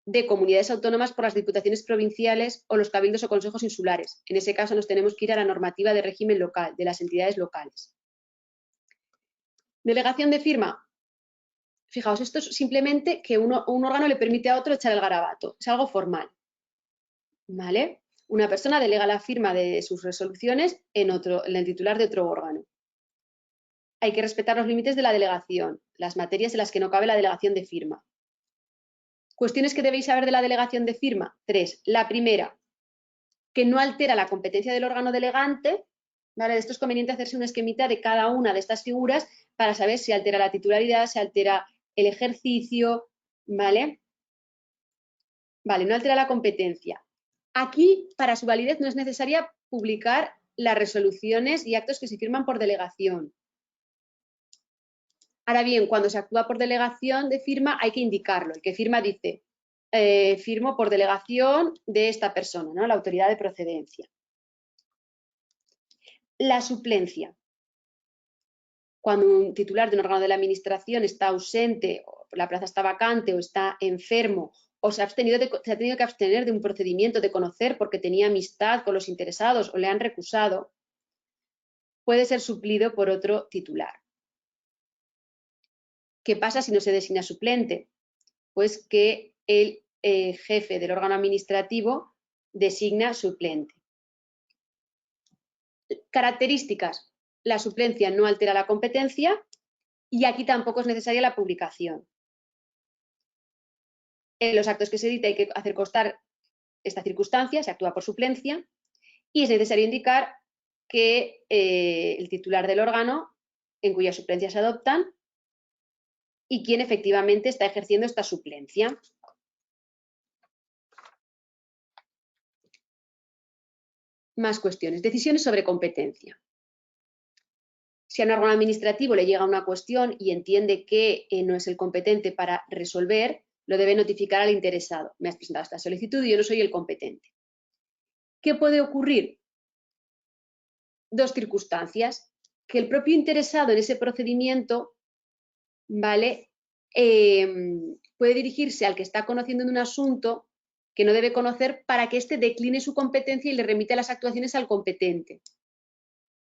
de comunidades autónomas por las diputaciones provinciales o los cabildos o consejos insulares. En ese caso nos tenemos que ir a la normativa de régimen local, de las entidades locales. Delegación de firma. Fijaos, esto es simplemente que un órgano le permite a otro echar el garabato. Es algo formal. ¿Vale? Una persona delega la firma de sus resoluciones en el titular de otro órgano. Hay que respetar los límites de la delegación, las materias en las que no cabe la delegación de firma. Cuestiones que debéis saber de la delegación de firma. 3. La primera, que no altera la competencia del órgano delegante. ¿Vale? Esto es conveniente hacerse un esquemita de cada una de estas figuras para saber si altera la titularidad, si altera el ejercicio, ¿vale? Vale, no altera la competencia. Aquí, para su validez, no es necesaria publicar las resoluciones y actos que se firman por delegación. Ahora bien, cuando se actúa por delegación de firma hay que indicarlo. El que firma dice, firmo por delegación de esta persona, ¿no? La autoridad de procedencia. La suplencia. Cuando un titular de un órgano de la administración está ausente, o la plaza está vacante o está enfermo o se ha tenido que abstener de un procedimiento de conocer porque tenía amistad con los interesados o le han recusado, puede ser suplido por otro titular. ¿Qué pasa si no se designa suplente? Pues que el jefe del órgano administrativo designa suplente. Características. La suplencia no altera la competencia y aquí tampoco es necesaria la publicación. En los actos que se edita hay que hacer constar esta circunstancia, se actúa por suplencia y es necesario indicar que el titular del órgano en cuya suplencia se adoptan y quién efectivamente está ejerciendo esta suplencia. Más cuestiones. Decisiones sobre competencia. Si a un órgano administrativo le llega una cuestión y entiende que no es el competente para resolver, lo debe notificar al interesado. Me has presentado esta solicitud y yo no soy el competente. ¿Qué puede ocurrir? Dos circunstancias. que el propio interesado en ese procedimiento, ¿vale? Puede dirigirse al que está conociendo en un asunto que no debe conocer para que éste decline su competencia y le remita las actuaciones al competente.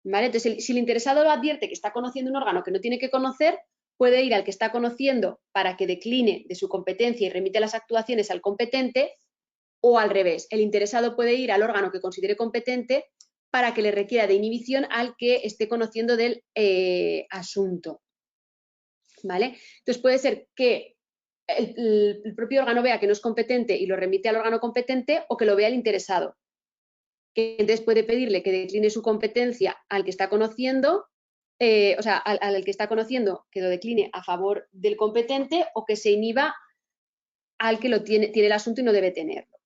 ¿Vale? Entonces, si el interesado lo advierte que está conociendo un órgano que no tiene que conocer, puede ir al que está conociendo para que decline de su competencia y remite las actuaciones al competente, o al revés, el interesado puede ir al órgano que considere competente para que le requiera de inhibición al que esté conociendo del asunto. ¿Vale? Entonces puede ser que el propio órgano vea que no es competente y lo remite al órgano competente, o que lo vea el interesado, que entonces puede pedirle que decline su competencia al que está conociendo, o sea, al que está conociendo que lo decline a favor del competente, o que se inhiba al que tiene el asunto y no debe tenerlo.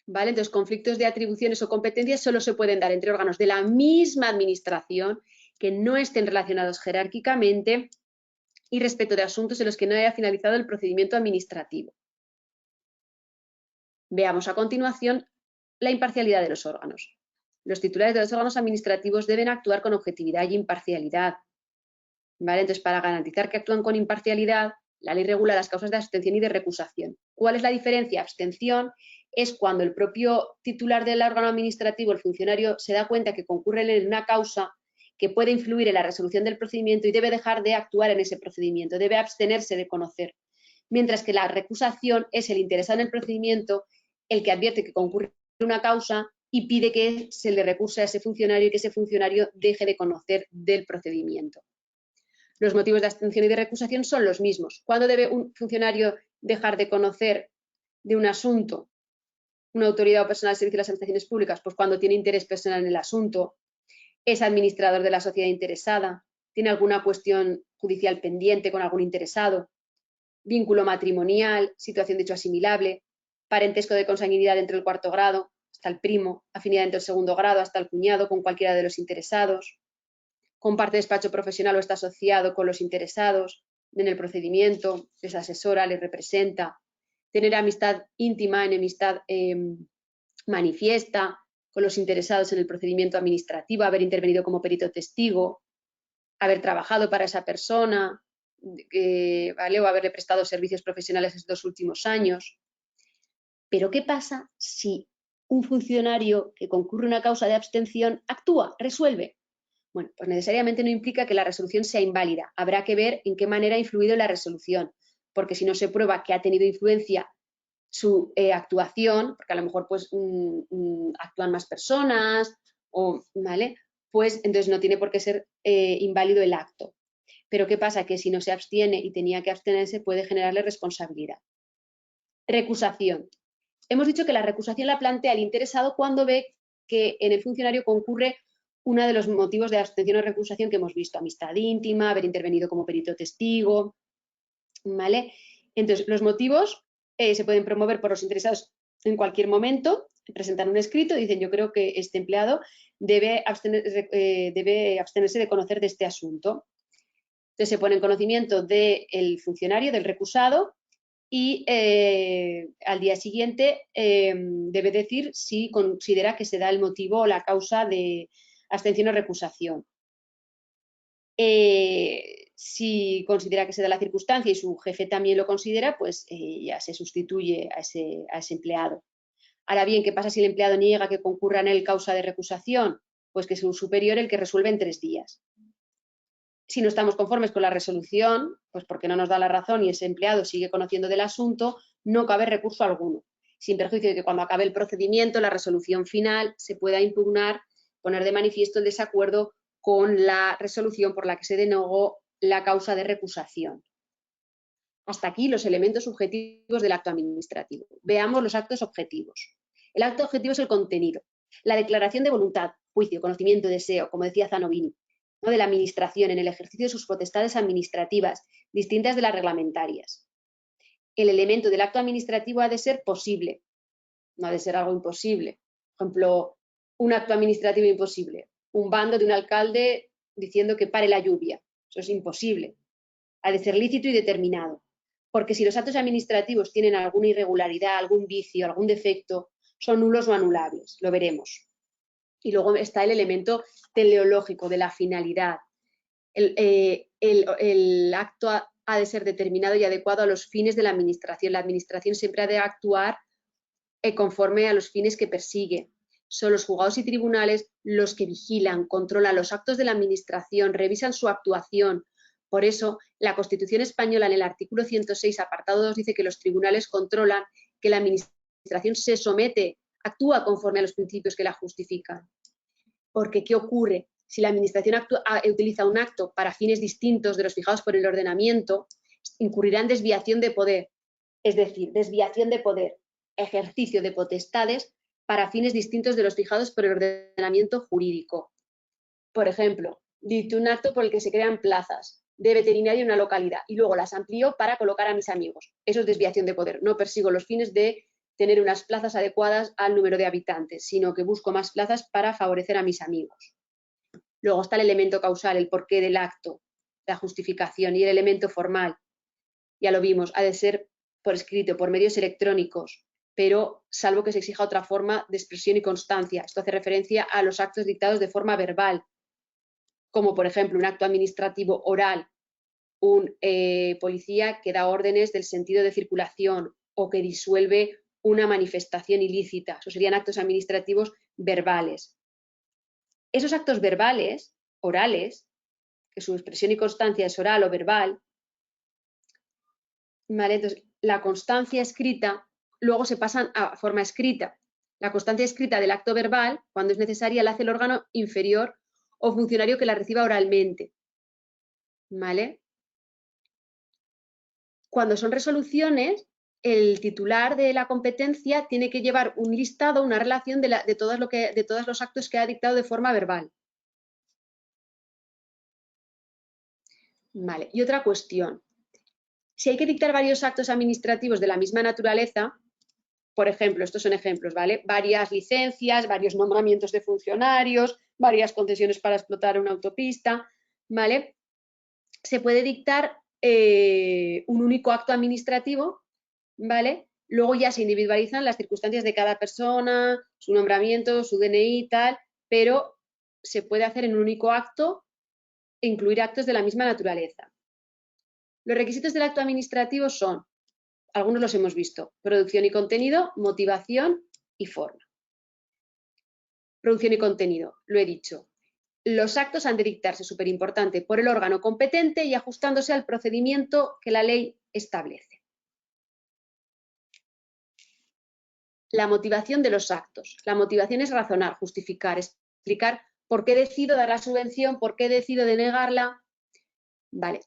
¿Vale? Entonces, conflictos de atribuciones o competencias solo se pueden dar entre órganos de la misma administración que no estén relacionados jerárquicamente y respecto de asuntos en los que no haya finalizado el procedimiento administrativo. Veamos a continuación la imparcialidad de los órganos. Los titulares de los órganos administrativos deben actuar con objetividad y imparcialidad. ¿Vale? Entonces, para garantizar que actúan con imparcialidad, la ley regula las causas de abstención y de recusación. ¿Cuál es la diferencia? Abstención es cuando el propio titular del órgano administrativo, el funcionario, se da cuenta que concurre en una causa que puede influir en la resolución del procedimiento y debe dejar de actuar en ese procedimiento, debe abstenerse de conocer. Mientras que la recusación es el interesado en el procedimiento el que advierte que concurre una causa y pide que se le recursa a ese funcionario y que ese funcionario deje de conocer del procedimiento. Los motivos de abstención y de recusación son los mismos. ¿Cuándo debe un funcionario dejar de conocer de un asunto? Una autoridad o personal al servicio de las administraciones públicas, pues cuando tiene interés personal en el asunto, es administrador de la sociedad interesada, tiene alguna cuestión judicial pendiente con algún interesado, vínculo matrimonial, situación de hecho asimilable, parentesco de consanguinidad entre el cuarto grado hasta el primo, afinidad entre el segundo grado hasta el cuñado con cualquiera de los interesados, comparte despacho profesional o está asociado con los interesados en el procedimiento, les asesora, les representa, tener amistad íntima, enemistad manifiesta con los interesados en el procedimiento administrativo, haber intervenido como perito testigo, haber trabajado para esa persona, ¿vale? O haberle prestado servicios profesionales estos últimos años. Pero ¿qué pasa si un funcionario que concurre una causa de abstención actúa, resuelve? Bueno, pues necesariamente no implica que la resolución sea inválida. Habrá que ver en qué manera ha influido la resolución, porque si no se prueba que ha tenido influencia su actuación, porque a lo mejor pues actúan más personas, o, ¿vale? Pues entonces no tiene por qué ser inválido el acto. Pero ¿qué pasa? Que si no se abstiene y tenía que abstenerse, puede generarle responsabilidad. Recusación. Hemos dicho que la recusación la plantea el interesado cuando ve que en el funcionario concurre uno de los motivos de abstención o recusación que hemos visto: amistad íntima, haber intervenido como perito testigo, ¿vale? Entonces, los motivos se pueden promover por los interesados en cualquier momento, presentan un escrito, dicen: yo creo que este empleado debe abstenerse de conocer de este asunto. Entonces, se pone en conocimiento del funcionario, del recusado, y al día siguiente debe decir si considera que se da el motivo o la causa de abstención o recusación. Si considera que se da la circunstancia y su jefe también lo considera, pues ya se sustituye a ese empleado. Ahora bien, ¿qué pasa si el empleado niega que concurra en él causa de recusación? Pues que es un superior el que resuelve en 3 días. Si no estamos conformes con la resolución, pues porque no nos da la razón y ese empleado sigue conociendo del asunto, no cabe recurso alguno, sin perjuicio de que cuando acabe el procedimiento, la resolución final, se pueda impugnar, poner de manifiesto el desacuerdo con la resolución por la que se denegó la causa de recusación. Hasta aquí los elementos subjetivos del acto administrativo. Veamos los actos objetivos. El acto objetivo es el contenido, la declaración de voluntad, juicio, conocimiento, deseo, como decía Zanovini, ¿no?, de la administración en el ejercicio de sus potestades administrativas, distintas de las reglamentarias. El elemento del acto administrativo ha de ser posible, no ha de ser algo imposible. Por ejemplo, un acto administrativo imposible, un bando de un alcalde diciendo que pare la lluvia, eso es imposible. Ha de ser lícito y determinado, porque si los actos administrativos tienen alguna irregularidad, algún vicio, algún defecto, son nulos o anulables, lo veremos. Y luego está el elemento teleológico de la finalidad. El acto ha de ser determinado y adecuado a los fines de la administración. La administración siempre ha de actuar conforme a los fines que persigue. Son los juzgados y tribunales los que vigilan, controlan los actos de la administración, revisan su actuación. Por eso, la Constitución española en el artículo 106, apartado 2, dice que los tribunales controlan que la administración se somete, actúa conforme a los principios que la justifican. Porque, ¿qué ocurre? Si la administración utiliza un acto para fines distintos de los fijados por el ordenamiento, incurrirá en desviación de poder. Es decir, desviación de poder, ejercicio de potestades para fines distintos de los fijados por el ordenamiento jurídico. Por ejemplo, dicté un acto por el que se crean plazas de veterinario en una localidad y luego las amplío para colocar a mis amigos. Eso es desviación de poder. No persigo los fines de tener unas plazas adecuadas al número de habitantes, sino que busco más plazas para favorecer a mis amigos. Luego está el elemento causal, el porqué del acto, la justificación, y el elemento formal. Ya lo vimos, ha de ser por escrito, por medios electrónicos, pero salvo que se exija otra forma de expresión y constancia. Esto hace referencia a los actos dictados de forma verbal, como por ejemplo un acto administrativo oral, un policía que da órdenes del sentido de circulación o que disuelve una manifestación ilícita. Esos serían actos administrativos verbales. Esos actos verbales, orales, que su expresión y constancia es oral o verbal, ¿vale? Entonces, la constancia escrita luego se pasan a forma escrita. La constancia escrita del acto verbal, cuando es necesaria, la hace el órgano inferior o funcionario que la reciba oralmente. ¿Vale? Cuando son resoluciones, el titular de la competencia tiene que llevar un listado, una relación de todos los actos que ha dictado de forma verbal. Vale. Y otra cuestión. Si hay que dictar varios actos administrativos de la misma naturaleza, por ejemplo, estos son ejemplos, ¿vale? Varias licencias, varios nombramientos de funcionarios, varias concesiones para explotar una autopista, ¿vale? Se puede dictar un único acto administrativo, ¿vale? Luego ya se individualizan las circunstancias de cada persona, su nombramiento, su DNI y tal, pero se puede hacer en un único acto e incluir actos de la misma naturaleza. Los requisitos del acto administrativo son, algunos los hemos visto, producción y contenido, motivación y forma. Producción y contenido, lo he dicho. Los actos han de dictarse, súper importante, por el órgano competente y ajustándose al procedimiento que la ley establece. La motivación de los actos. La motivación es razonar, justificar, explicar por qué decido dar la subvención, por qué decido denegarla. Vale.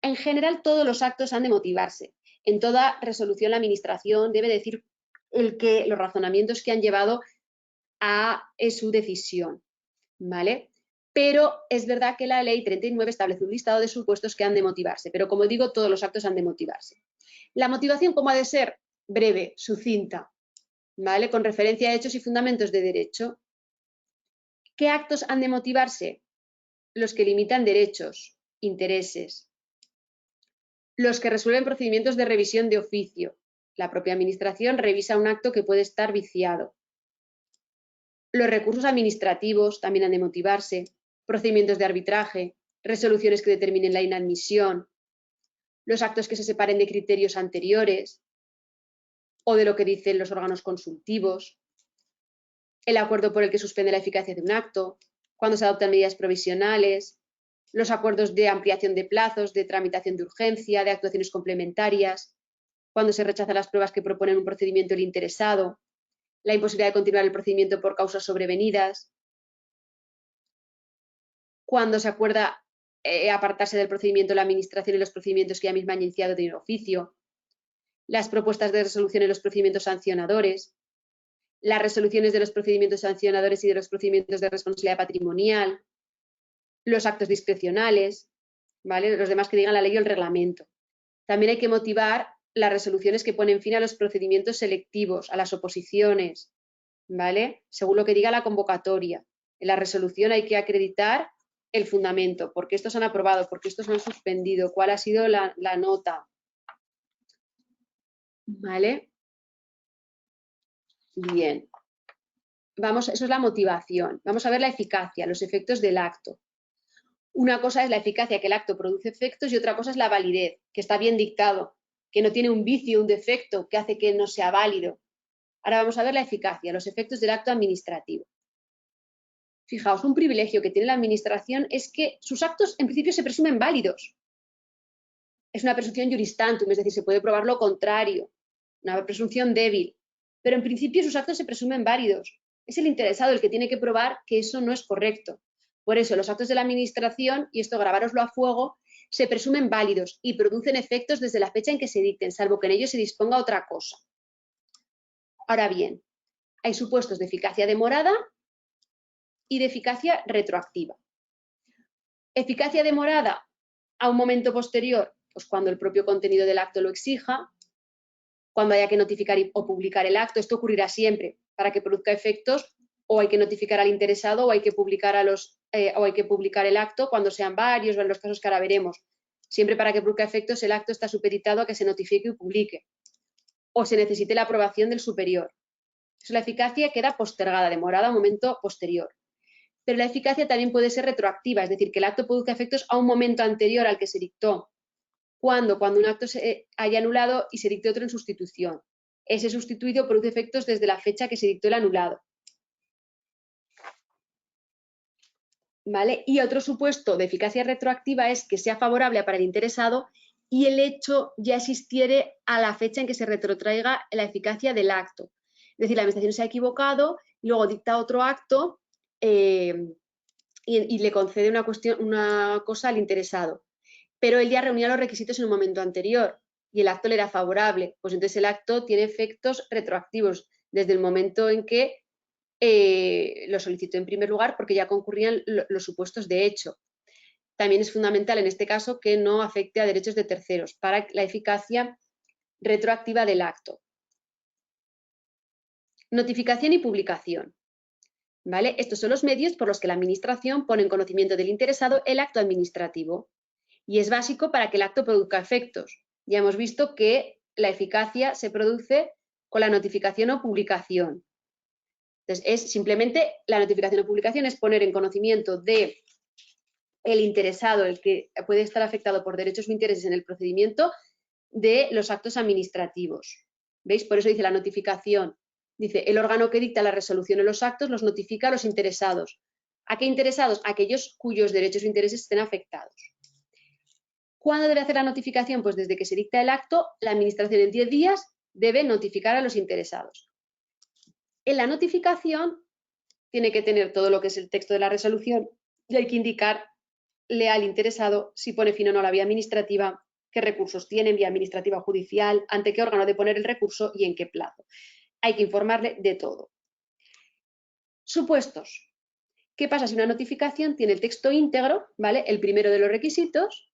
En general, todos los actos han de motivarse. En toda resolución, la administración debe decir los razonamientos que han llevado a su decisión. ¿Vale? Pero es verdad que la ley 39 establece un listado de supuestos que han de motivarse, pero como digo, todos los actos han de motivarse. La motivación, ¿cómo ha de ser? Breve, sucinta, ¿vale? Con referencia a hechos y fundamentos de derecho. ¿Qué actos han de motivarse? Los que limitan derechos, intereses. Los que resuelven procedimientos de revisión de oficio. La propia administración revisa un acto que puede estar viciado. Los recursos administrativos también han de motivarse. Procedimientos de arbitraje, resoluciones que determinen la inadmisión, los actos que se separen de criterios anteriores o de lo que dicen los órganos consultivos, el acuerdo por el que suspende la eficacia de un acto, cuando se adoptan medidas provisionales, los acuerdos de ampliación de plazos, de tramitación de urgencia, de actuaciones complementarias, cuando se rechazan las pruebas que proponen un procedimiento el interesado, la imposibilidad de continuar el procedimiento por causas sobrevenidas, cuando se acuerda apartarse del procedimiento la administración y los procedimientos que ella misma ha iniciado de oficio, las propuestas de resolución en los procedimientos sancionadores, las resoluciones de los procedimientos sancionadores y de los procedimientos de responsabilidad patrimonial, los actos discrecionales, ¿vale? Los demás que digan la ley o el reglamento. También hay que motivar las resoluciones que ponen fin a los procedimientos selectivos, a las oposiciones, ¿vale? Según lo que diga la convocatoria. En la resolución hay que acreditar el fundamento, por qué estos han aprobado, por qué estos han suspendido, cuál ha sido la nota. ¿Vale? Bien. eso es la motivación. Vamos a ver la eficacia, los efectos del acto. Una cosa es la eficacia, que el acto produce efectos, y otra cosa es la validez, que está bien dictado, que no tiene un vicio, un defecto que hace que no sea válido. Ahora vamos a ver la eficacia, los efectos del acto administrativo. Fijaos, un privilegio que tiene la administración es que sus actos en principio se presumen válidos. Es una presunción juris tantum, es decir, se puede probar lo contrario, una presunción débil, pero en principio sus actos se presumen válidos. Es el interesado el que tiene que probar que eso no es correcto. Por eso los actos de la administración, y esto grabároslo a fuego, se presumen válidos y producen efectos desde la fecha en que se dicten, salvo que en ellos se disponga otra cosa. Ahora bien, hay supuestos de eficacia demorada y de eficacia retroactiva. Eficacia demorada a un momento posterior, pues cuando el propio contenido del acto lo exija, cuando haya que notificar o publicar el acto. Esto ocurrirá siempre. Para que produzca efectos, o hay que notificar al interesado o hay que publicar el acto cuando sean varios, o en los casos que ahora veremos. Siempre para que produzca efectos el acto está supeditado a que se notifique y publique, o se necesite la aprobación del superior. Eso, la eficacia queda postergada, demorada a un momento posterior. Pero la eficacia también puede ser retroactiva, es decir, que el acto produzca efectos a un momento anterior al que se dictó. Cuando un acto se haya anulado y se dicte otro en sustitución. Ese sustituido produce efectos desde la fecha que se dictó el anulado. ¿Vale? Y otro supuesto de eficacia retroactiva es que sea favorable para el interesado y el hecho ya existiere a la fecha en que se retrotraiga la eficacia del acto. Es decir, la administración se ha equivocado, luego dicta otro acto y le concede una cosa al interesado. Pero él ya reunía los requisitos en un momento anterior y el acto le era favorable. Pues entonces el acto tiene efectos retroactivos desde el momento en que lo solicitó en primer lugar, porque ya concurrían los supuestos de hecho. También es fundamental en este caso que no afecte a derechos de terceros para la eficacia retroactiva del acto. Notificación y publicación. ¿Vale? Estos son los medios por los que la administración pone en conocimiento del interesado el acto administrativo. Y es básico para que el acto produzca efectos. Ya hemos visto que la eficacia se produce con la notificación o publicación. Entonces, es simplemente la notificación o publicación es poner en conocimiento de el interesado, el que puede estar afectado por derechos o intereses en el procedimiento, de los actos administrativos. ¿Veis? Por eso dice la notificación. Dice, el órgano que dicta la resolución de los actos los notifica a los interesados. ¿A qué interesados? Aquellos cuyos derechos o intereses estén afectados. ¿Cuándo debe hacer la notificación? Pues desde que se dicta el acto, la administración en 10 días debe notificar a los interesados. En la notificación tiene que tener todo lo que es el texto de la resolución y hay que indicarle al interesado si pone fin o no a la vía administrativa, qué recursos tiene, vía administrativa o judicial, ante qué órgano de poner el recurso y en qué plazo. Hay que informarle de todo. Supuestos. ¿Qué pasa si una notificación tiene el texto íntegro, ¿vale? El primero de los requisitos,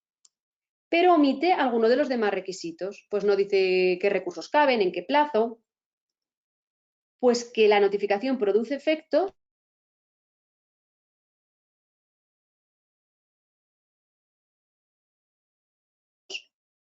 pero omite alguno de los demás requisitos? Pues no dice qué recursos caben, en qué plazo. Pues que la notificación produce efectos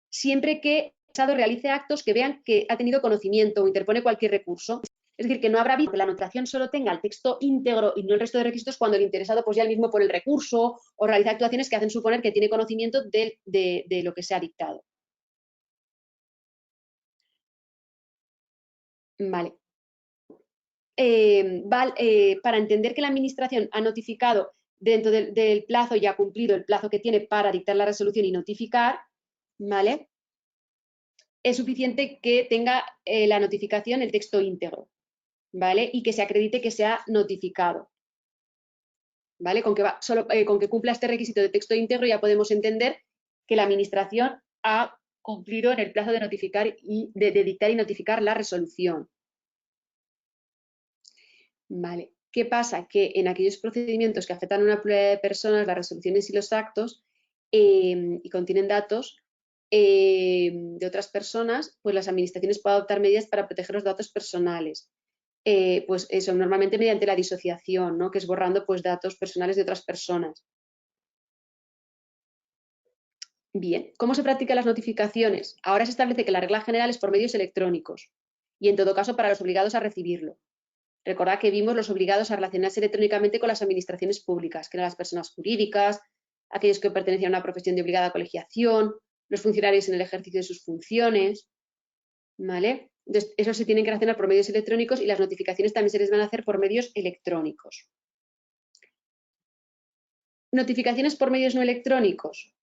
siempre que el interesado realice actos que vean que ha tenido conocimiento o interpone cualquier recurso. Es decir, que no habrá que la notificación solo tenga el texto íntegro y no el resto de requisitos cuando el interesado pues ya mismo pone el recurso o realiza actuaciones que hacen suponer que tiene conocimiento de lo que se ha dictado. Vale. Para entender que la administración ha notificado dentro del plazo y ha cumplido el plazo que tiene para dictar la resolución y notificar, ¿vale? Es suficiente que tenga la notificación el texto íntegro, ¿vale? Y que se acredite que se ha notificado, ¿vale? Con que cumpla este requisito de texto íntegro ya podemos entender que la administración ha cumplido en el plazo de notificar y de dictar y notificar la resolución. Vale. ¿Qué pasa? Que en aquellos procedimientos que afectan a una pluralidad de personas, las resoluciones y los actos, y contienen datos de otras personas, pues las administraciones pueden adoptar medidas para proteger los datos personales. Pues eso, normalmente mediante la disociación, ¿no? Que es borrando pues, datos personales de otras personas. Bien, ¿cómo se practican las notificaciones? Ahora se establece que la regla general es por medios electrónicos y en todo caso para los obligados a recibirlo. Recordad que vimos los obligados a relacionarse electrónicamente con las administraciones públicas, que eran las personas jurídicas, aquellos que pertenecían a una profesión de obligada colegiación, los funcionarios en el ejercicio de sus funciones, ¿vale? Entonces, eso se tienen que relacionar por medios electrónicos y las notificaciones también se les van a hacer por medios electrónicos. Notificaciones por medios no electrónicos.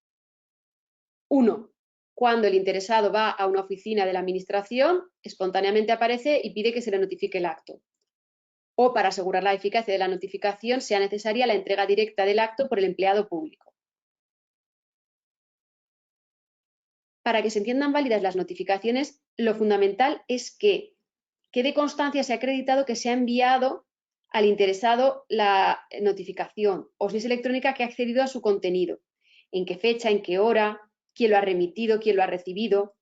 1. Cuando el interesado va a una oficina de la administración, espontáneamente aparece y pide que se le notifique el acto. O para asegurar la eficacia de la notificación sea necesaria la entrega directa del acto por el empleado público. Para que se entiendan válidas las notificaciones, lo fundamental es que quede constancia, se ha acreditado que se ha enviado al interesado la notificación, o si es electrónica, que ha accedido a su contenido, en qué fecha, en qué hora, quién lo ha remitido, quién lo ha recibido.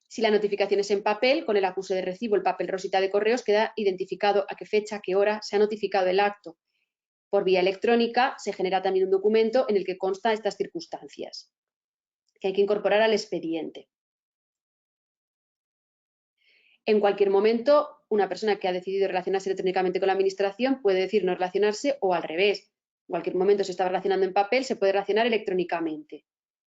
Si la notificación es en papel, con el acuse de recibo, el papel rosita de correos, queda identificado a qué fecha, a qué hora se ha notificado el acto. Por vía electrónica se genera también un documento en el que consta estas circunstancias, que hay que incorporar al expediente. En cualquier momento, una persona que ha decidido relacionarse electrónicamente con la administración puede decir no relacionarse o al revés. En cualquier momento se está relacionando en papel, se puede relacionar electrónicamente.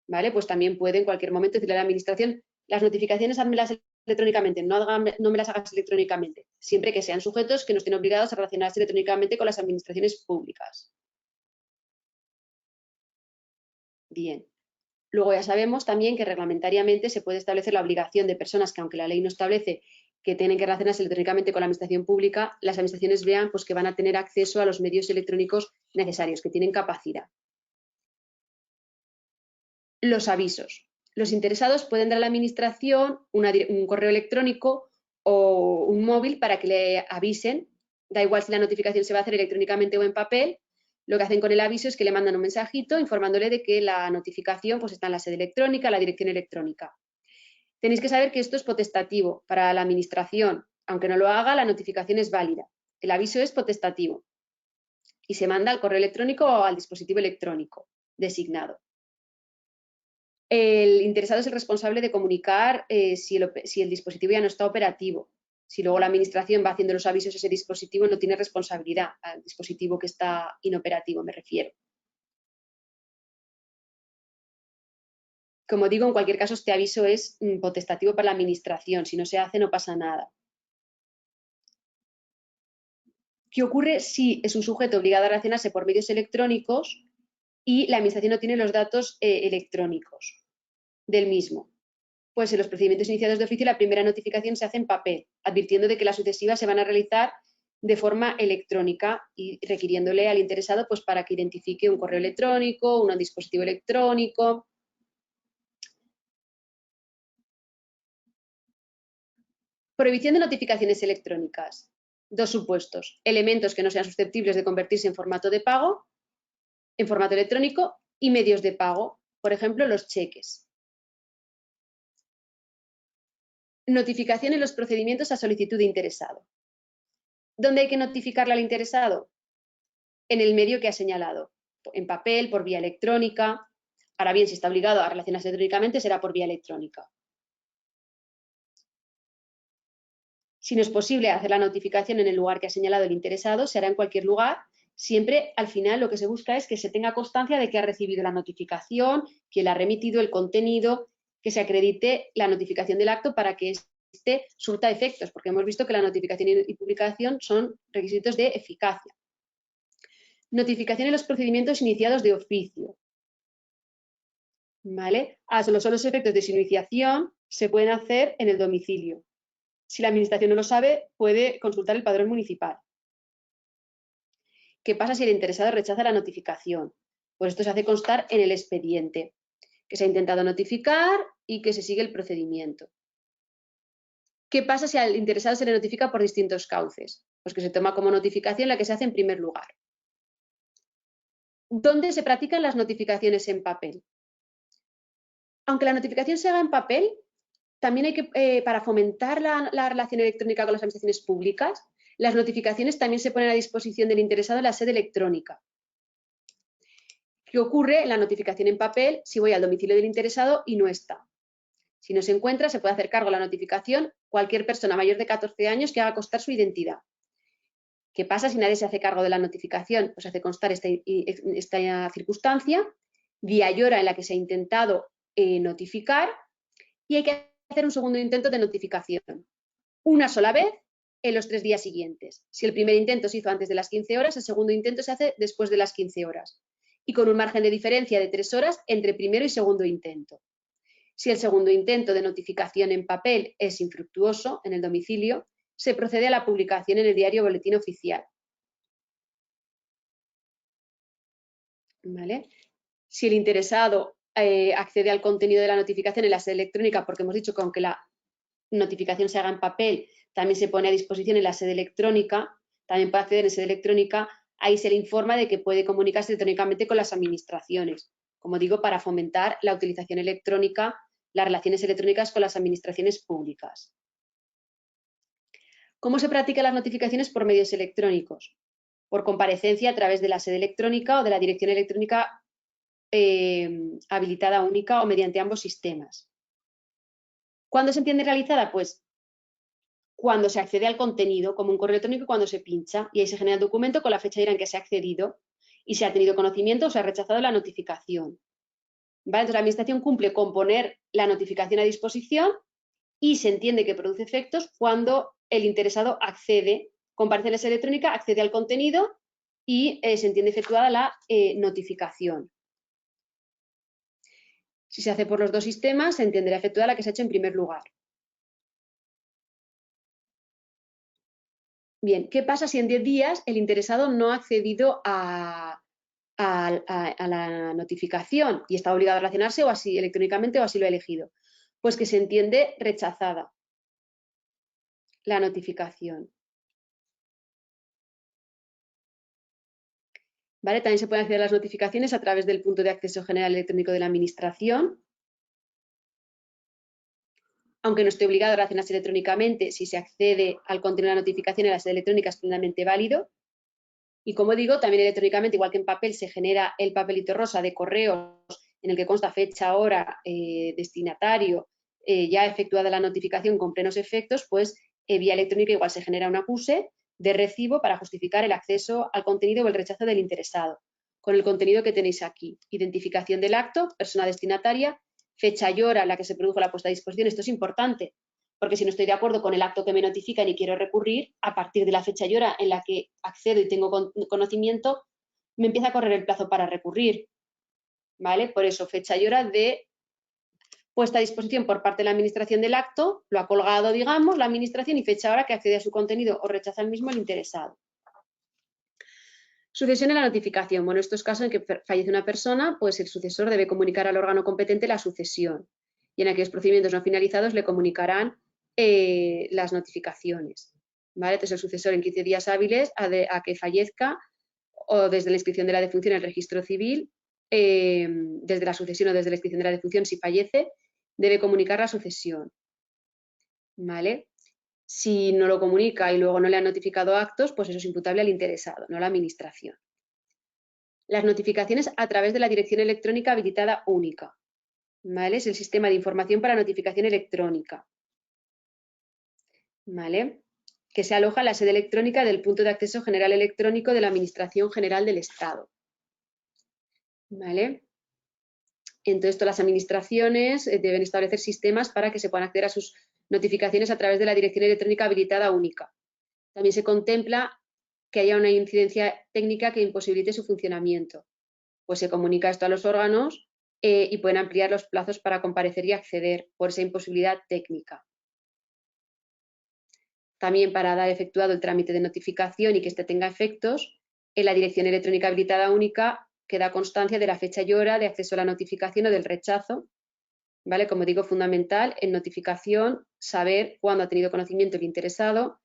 ¿Vale? Pues también puede en cualquier momento decirle a la administración, las notificaciones házmelas electrónicamente, no me las hagas electrónicamente, siempre que sean sujetos que no estén obligados a relacionarse electrónicamente con las administraciones públicas. Bien. Luego ya sabemos también que reglamentariamente se puede establecer la obligación de personas que, aunque la ley no establece que tienen que relacionarse electrónicamente con la administración pública, las administraciones vean pues, que van a tener acceso a los medios electrónicos necesarios, que tienen capacidad. Los avisos. Los interesados pueden dar a la administración un correo electrónico o un móvil para que le avisen, da igual si la notificación se va a hacer electrónicamente o en papel. Lo que hacen con el aviso es que le mandan un mensajito informándole de que la notificación pues, está en la sede electrónica, la dirección electrónica. Tenéis que saber que esto es potestativo para la administración. Aunque no lo haga, la notificación es válida. El aviso es potestativo y se manda al correo electrónico o al dispositivo electrónico designado. El interesado es el responsable de comunicar si el dispositivo ya no está operativo. Si luego la administración va haciendo los avisos a ese dispositivo, no tiene responsabilidad al dispositivo que está inoperativo, me refiero. Como digo, en cualquier caso, este aviso es potestativo para la administración. Si no se hace, no pasa nada. ¿Qué ocurre si es un sujeto obligado a relacionarse por medios electrónicos y la administración no tiene los datos electrónicos del mismo? Pues en los procedimientos iniciados de oficio la primera notificación se hace en papel, advirtiendo de que las sucesivas se van a realizar de forma electrónica y requiriéndole al interesado pues, para que identifique un correo electrónico, un dispositivo electrónico. Prohibición de notificaciones electrónicas. Dos supuestos. Elementos que no sean susceptibles de convertirse en formato de pago, en formato electrónico, y medios de pago, por ejemplo, los cheques. Notificación en los procedimientos a solicitud de interesado. ¿Dónde hay que notificarle al interesado? En el medio que ha señalado, en papel, por vía electrónica. Ahora bien, si está obligado a relacionarse electrónicamente, será por vía electrónica. Si no es posible hacer la notificación en el lugar que ha señalado el interesado, se hará en cualquier lugar. Siempre, al final, lo que se busca es que se tenga constancia de que ha recibido la notificación, que le ha remitido el contenido, que se acredite la notificación del acto para que este surta efectos, porque hemos visto que la notificación y publicación son requisitos de eficacia. Notificación en los procedimientos iniciados de oficio. ¿Vale? Solo los efectos de su iniciación se pueden hacer en el domicilio. Si la administración no lo sabe, puede consultar el padrón municipal. ¿Qué pasa si el interesado rechaza la notificación? Pues esto se hace constar en el expediente, que se ha intentado notificar y que se sigue el procedimiento. ¿Qué pasa si al interesado se le notifica por distintos cauces? Pues que se toma como notificación la que se hace en primer lugar. ¿Dónde se practican las notificaciones en papel? Aunque la notificación se haga en papel, también hay que, para fomentar la relación electrónica con las administraciones públicas, las notificaciones también se ponen a disposición del interesado en la sede electrónica. ¿Qué ocurre en la notificación en papel si voy al domicilio del interesado y no está? Si no se encuentra, se puede hacer cargo de la notificación cualquier persona mayor de 14 años que haga constar su identidad. ¿Qué pasa si nadie se hace cargo de la notificación? Pues hace constar esta circunstancia, vía y hora en la que se ha intentado notificar, y hay que hacer un segundo intento de notificación, una sola vez en los 3 días siguientes. Si el primer intento se hizo antes de las 15 horas, el segundo intento se hace después de las 15 horas, y con un margen de diferencia de 3 horas entre primero y segundo intento. Si el segundo intento de notificación en papel es infructuoso en el domicilio, se procede a la publicación en el diario Boletín Oficial. ¿Vale? Si el interesado accede al contenido de la notificación en la sede electrónica, porque hemos dicho que aunque la notificación se haga en papel, también se pone a disposición en la sede electrónica, también puede acceder en sede electrónica, ahí se le informa de que puede comunicarse electrónicamente con las administraciones, como digo, para fomentar la utilización electrónica, las relaciones electrónicas con las administraciones públicas. ¿Cómo se practican las notificaciones por medios electrónicos? Por comparecencia a través de la sede electrónica o de la dirección electrónica habilitada única o mediante ambos sistemas. ¿Cuándo se entiende realizada? Pues cuando se accede al contenido, como un correo electrónico, cuando se pincha y ahí se genera el documento con la fecha y hora en que se ha accedido y se ha tenido conocimiento o se ha rechazado la notificación. ¿Vale? Entonces la administración cumple con poner la notificación a disposición y se entiende que produce efectos cuando el interesado accede, comparece en la sede electrónica, accede al contenido y se entiende efectuada la notificación. Si se hace por los dos sistemas, se entenderá efectuada la que se ha hecho en primer lugar. Bien, ¿qué pasa si en 10 días el interesado no ha accedido a la notificación y está obligado a relacionarse o así electrónicamente o así lo ha elegido? Pues que se entiende rechazada la notificación. ¿Vale? También se pueden acceder a las notificaciones a través del punto de acceso general electrónico de la Administración. Aunque no esté obligado a relacionarse electrónicamente, si se accede al contenido de la notificación en la sede electrónica es plenamente válido. Y como digo, también electrónicamente, igual que en papel, se genera el papelito rosa de correos en el que consta fecha, hora, destinatario, ya efectuada la notificación con plenos efectos, pues vía electrónica igual se genera un acuse de recibo para justificar el acceso al contenido o el rechazo del interesado, con el contenido que tenéis aquí. Identificación del acto, persona destinataria, fecha y hora en la que se produjo la puesta a disposición. Esto es importante, porque si no estoy de acuerdo con el acto que me notifican y quiero recurrir, a partir de la fecha y hora en la que accedo y tengo conocimiento, me empieza a correr el plazo para recurrir. ¿Vale? Por eso, fecha y hora de puesta a disposición por parte de la administración del acto, lo ha colgado, digamos, la administración y fecha hora que accede a su contenido o rechaza el mismo el interesado. Sucesión en la notificación. Bueno, estos casos en que fallece una persona, pues el sucesor debe comunicar al órgano competente la sucesión y en aquellos procedimientos no finalizados le comunicarán las notificaciones. ¿Vale? Entonces el sucesor en 15 días hábiles a que fallezca o desde la inscripción de la defunción en el registro civil, desde la sucesión o desde la inscripción de la defunción si fallece, debe comunicar la sucesión. ¿Vale? Si no lo comunica y luego no le han notificado actos, pues eso es imputable al interesado, no a la administración. Las notificaciones a través de la dirección electrónica habilitada única. ¿Vale? Es el sistema de información para notificación electrónica. ¿Vale? Que se aloja en la sede electrónica del punto de acceso general electrónico de la Administración General del Estado. ¿Vale? Entonces, todas las administraciones deben establecer sistemas para que se puedan acceder a sus notificaciones a través de la dirección electrónica habilitada única. También se contempla que haya una incidencia técnica que imposibilite su funcionamiento. Pues se comunica esto a los órganos y pueden ampliar los plazos para comparecer y acceder por esa imposibilidad técnica. También para dar efectuado el trámite de notificación y que éste tenga efectos, en la dirección electrónica habilitada única queda constancia de la fecha y hora de acceso a la notificación o del rechazo. ¿Vale? Como digo, fundamental en notificación saber cuándo ha tenido conocimiento el interesado,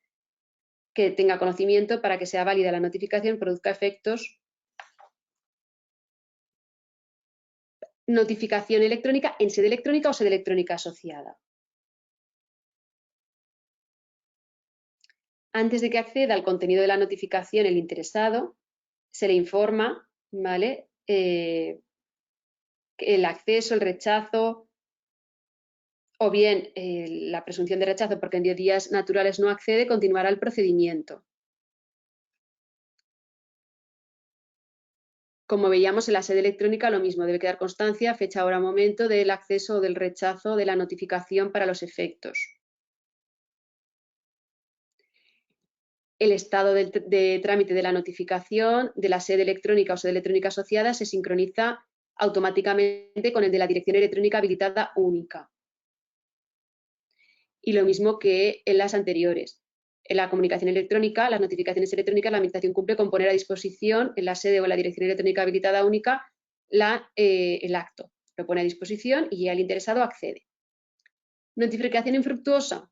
que tenga conocimiento para que sea válida la notificación, produzca efectos. Notificación electrónica en sede electrónica o sede electrónica asociada. Antes de que acceda al contenido de la notificación el interesado, se le informa, ¿vale? El acceso, el rechazo o bien la presunción de rechazo porque en 10 días naturales no accede, continuará el procedimiento. Como veíamos en la sede electrónica, lo mismo, debe quedar constancia, fecha, hora, momento del acceso o del rechazo de la notificación para los efectos. El estado de trámite de la notificación de la sede electrónica o sede electrónica asociada se sincroniza automáticamente con el de la dirección electrónica habilitada única. Y lo mismo que en las anteriores. En la comunicación electrónica, las notificaciones electrónicas, la administración cumple con poner a disposición en la sede o en la dirección electrónica habilitada única el acto. Lo pone a disposición y el interesado accede. Notificación infructuosa.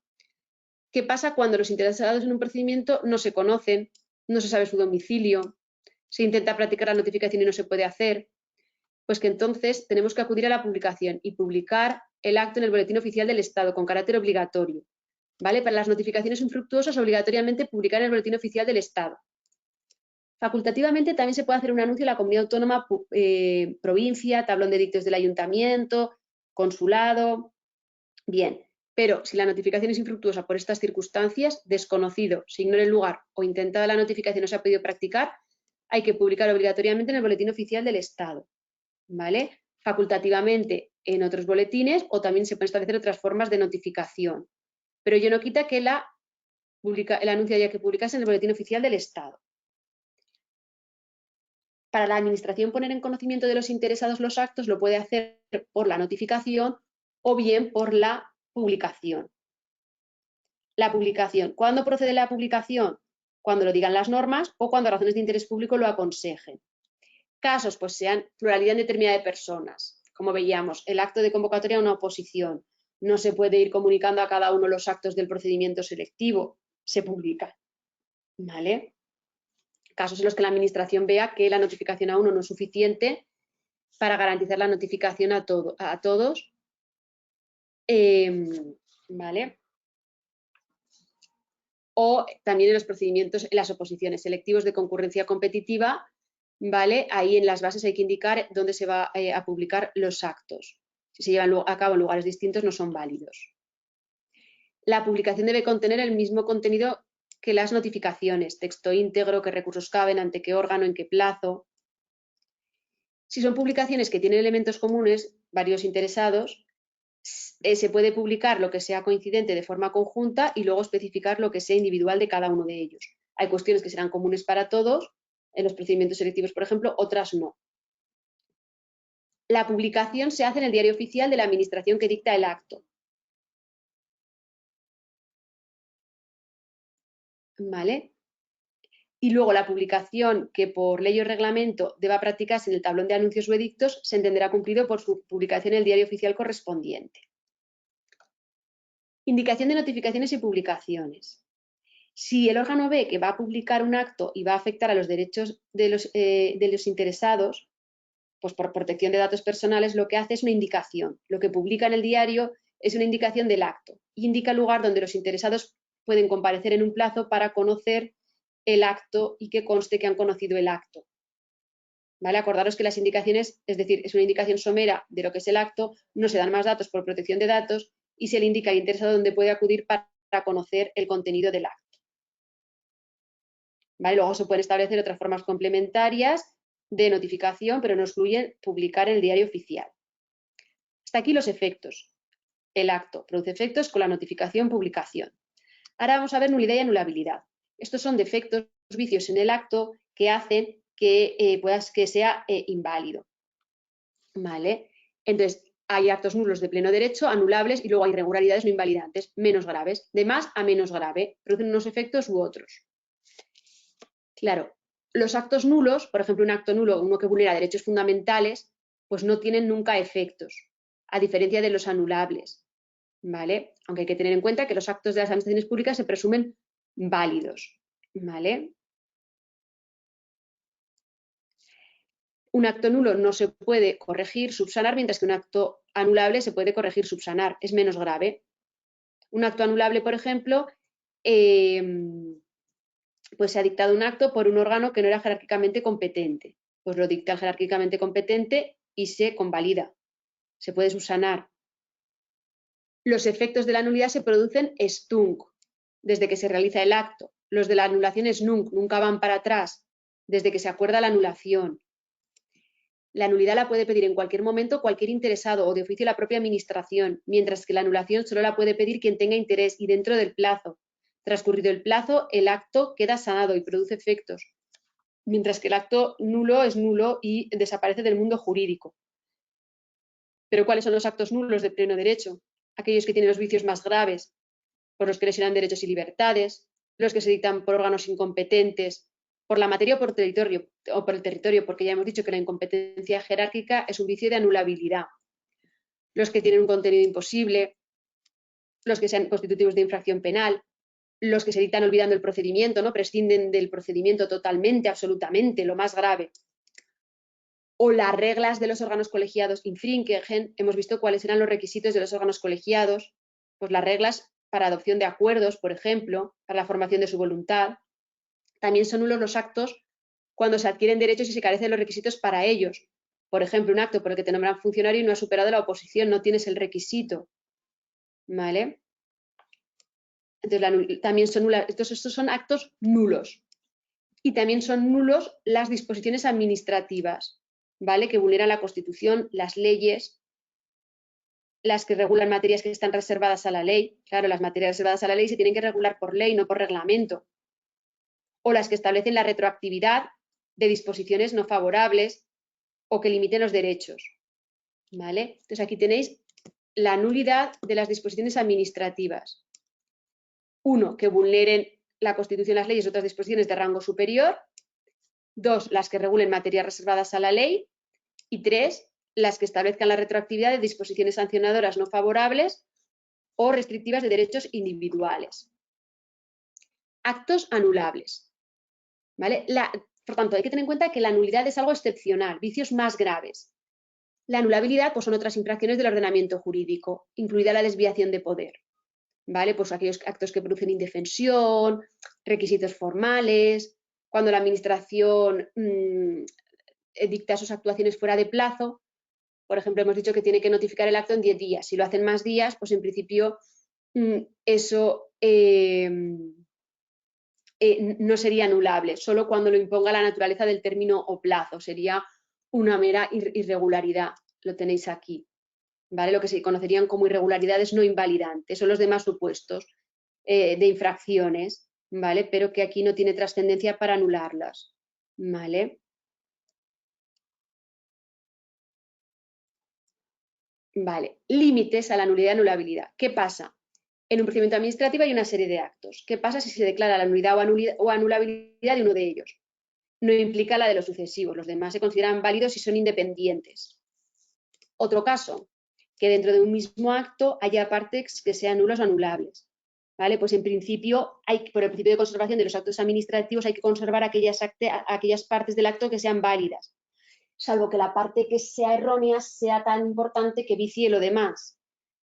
¿Qué pasa cuando los interesados en un procedimiento no se conocen, no se sabe su domicilio, se intenta practicar la notificación y no se puede hacer? Pues que entonces tenemos que acudir a la publicación y publicar el acto en el Boletín Oficial del Estado con carácter obligatorio. ¿Vale? Para las notificaciones infructuosas, obligatoriamente publicar en el Boletín Oficial del Estado. Facultativamente también se puede hacer un anuncio en la comunidad autónoma, provincia, tablón de edictos del ayuntamiento, consulado. Bien, pero si la notificación es infructuosa por estas circunstancias, desconocido, se ignora el lugar o intentada la notificación no se ha podido practicar, hay que publicar obligatoriamente en el Boletín Oficial del Estado. ¿Vale? Facultativamente en otros boletines o también se pueden establecer otras formas de notificación. Pero ello no quita que el anuncio haya que publicarse en el Boletín Oficial del Estado. Para la Administración poner en conocimiento de los interesados los actos lo puede hacer por la notificación o bien por la publicación. La publicación. ¿Cuándo procede la publicación? Cuando lo digan las normas o cuando razones de interés público lo aconsejen. Casos, pues sean pluralidad indeterminada de personas. Como veíamos, el acto de convocatoria a una oposición. No se puede ir comunicando a cada uno los actos del procedimiento selectivo. Se publica. ¿Vale? Casos en los que la Administración vea que la notificación a uno no es suficiente para garantizar la notificación a todos. ¿Vale? O también en los procedimientos, en las oposiciones selectivos de concurrencia competitiva, ¿vale? Ahí en las bases hay que indicar dónde se va a publicar los actos. Si se llevan a cabo en lugares distintos no son válidos. La publicación debe contener el mismo contenido que las notificaciones, texto íntegro, qué recursos caben, ante qué órgano, en qué plazo. Si son publicaciones que tienen elementos comunes, varios interesados, se puede publicar lo que sea coincidente de forma conjunta y luego especificar lo que sea individual de cada uno de ellos. Hay cuestiones que serán comunes para todos, en los procedimientos selectivos, por ejemplo, otras no. La publicación se hace en el diario oficial de la Administración que dicta el acto. ¿Vale? Y luego la publicación que por ley o reglamento deba practicarse en el tablón de anuncios o edictos se entenderá cumplido por su publicación en el diario oficial correspondiente. Indicación de notificaciones y publicaciones. Si el órgano ve que va a publicar un acto y va a afectar a los derechos de los interesados, pues por protección de datos personales, lo que hace es una indicación. Lo que publica en el diario es una indicación del acto y indica el lugar donde los interesados pueden comparecer en un plazo para conocer el acto y que conste que han conocido el acto. ¿Vale? Acordaros que las indicaciones, es decir, es una indicación somera de lo que es el acto, no se dan más datos por protección de datos y se le indica al interesado dónde puede acudir para conocer el contenido del acto. ¿Vale? Luego se pueden establecer otras formas complementarias de notificación, pero no excluyen publicar en el diario oficial. Hasta aquí los efectos. El acto produce efectos con la notificación, publicación. Ahora vamos a ver nulidad y anulabilidad. Estos son defectos, vicios en el acto que hacen que sea inválido. ¿Vale? Entonces, hay actos nulos de pleno derecho, anulables, y luego hay irregularidades no invalidantes, menos graves. De más a menos grave, producen unos efectos u otros. Claro, los actos nulos, por ejemplo, un acto nulo, uno que vulnera derechos fundamentales, pues no tienen nunca efectos, a diferencia de los anulables. ¿Vale? Aunque hay que tener en cuenta que los actos de las administraciones públicas se presumen válidos. ¿Vale? Un acto nulo no se puede corregir, subsanar, mientras que un acto anulable se puede corregir, subsanar, es menos grave. Un acto anulable, por ejemplo, pues se ha dictado un acto por un órgano que no era jerárquicamente competente. Pues lo dicta el jerárquicamente competente y se convalida. Se puede subsanar. Los efectos de la nulidad se producen stunk, desde que se realiza el acto. Los de la anulación es nunc, nunca van para atrás, desde que se acuerda la anulación. La nulidad la puede pedir en cualquier momento cualquier interesado o de oficio la propia administración, mientras que la anulación solo la puede pedir quien tenga interés y dentro del plazo. Transcurrido el plazo, el acto queda sanado y produce efectos, mientras que el acto nulo es nulo y desaparece del mundo jurídico. Pero ¿cuáles son los actos nulos de pleno derecho? Aquellos que tienen los vicios más graves, por los que lesionan derechos y libertades, los que se dictan por órganos incompetentes, por la materia o por el territorio, porque ya hemos dicho que la incompetencia jerárquica es un vicio de anulabilidad. Los que tienen un contenido imposible, los que sean constitutivos de infracción penal, los que se dictan olvidando el procedimiento, ¿no? Prescinden del procedimiento totalmente, absolutamente, lo más grave. O las reglas de los órganos colegiados infringen, hemos visto cuáles eran los requisitos de los órganos colegiados, pues las reglas para adopción de acuerdos, por ejemplo, para la formación de su voluntad. También son nulos los actos cuando se adquieren derechos y se carecen de los requisitos para ellos. Por ejemplo, un acto por el que te nombran funcionario y no has superado la oposición, no tienes el requisito. ¿Vale? Entonces, también son nulas. Estos son actos nulos. Y también son nulos las disposiciones administrativas, ¿vale? Que vulneran la Constitución, las leyes, las que regulan materias que están reservadas a la ley. Claro, las materias reservadas a la ley se tienen que regular por ley, no por reglamento. O las que establecen la retroactividad de disposiciones no favorables o que limiten los derechos. ¿Vale? Entonces aquí tenéis la nulidad de las disposiciones administrativas. 1, que vulneren la Constitución, las leyes y otras disposiciones de rango superior. 2, las que regulen materias reservadas a la ley. Y 3, las que establezcan la retroactividad de disposiciones sancionadoras no favorables o restrictivas de derechos individuales. Actos anulables. ¿Vale? Por tanto, hay que tener en cuenta que la nulidad es algo excepcional, vicios más graves. La anulabilidad pues, son otras infracciones del ordenamiento jurídico, incluida la desviación de poder. ¿Vale? Pues aquellos actos que producen indefensión, requisitos formales, cuando la administración dicta sus actuaciones fuera de plazo. Por ejemplo, hemos dicho que tiene que notificar el acto en 10 días. Si lo hacen más días, pues en principio eso no sería anulable, solo cuando lo imponga la naturaleza del término o plazo. Sería una mera irregularidad. Lo tenéis aquí. ¿Vale? Lo que se conocerían como irregularidades no invalidantes. Son los demás supuestos de infracciones, ¿vale? Pero que aquí no tiene trascendencia para anularlas. ¿Vale? Vale, límites a la nulidad y anulabilidad. ¿Qué pasa? En un procedimiento administrativo hay una serie de actos. ¿Qué pasa si se declara la nulidad o anulabilidad de uno de ellos? No implica la de los sucesivos. Los demás se consideran válidos y son independientes. Otro caso, que dentro de un mismo acto haya partes que sean nulos o anulables. ¿Vale? Pues en principio, por el principio de conservación de los actos administrativos, hay que conservar aquellas partes del acto que sean válidas, salvo que la parte que sea errónea sea tan importante que vicie lo demás.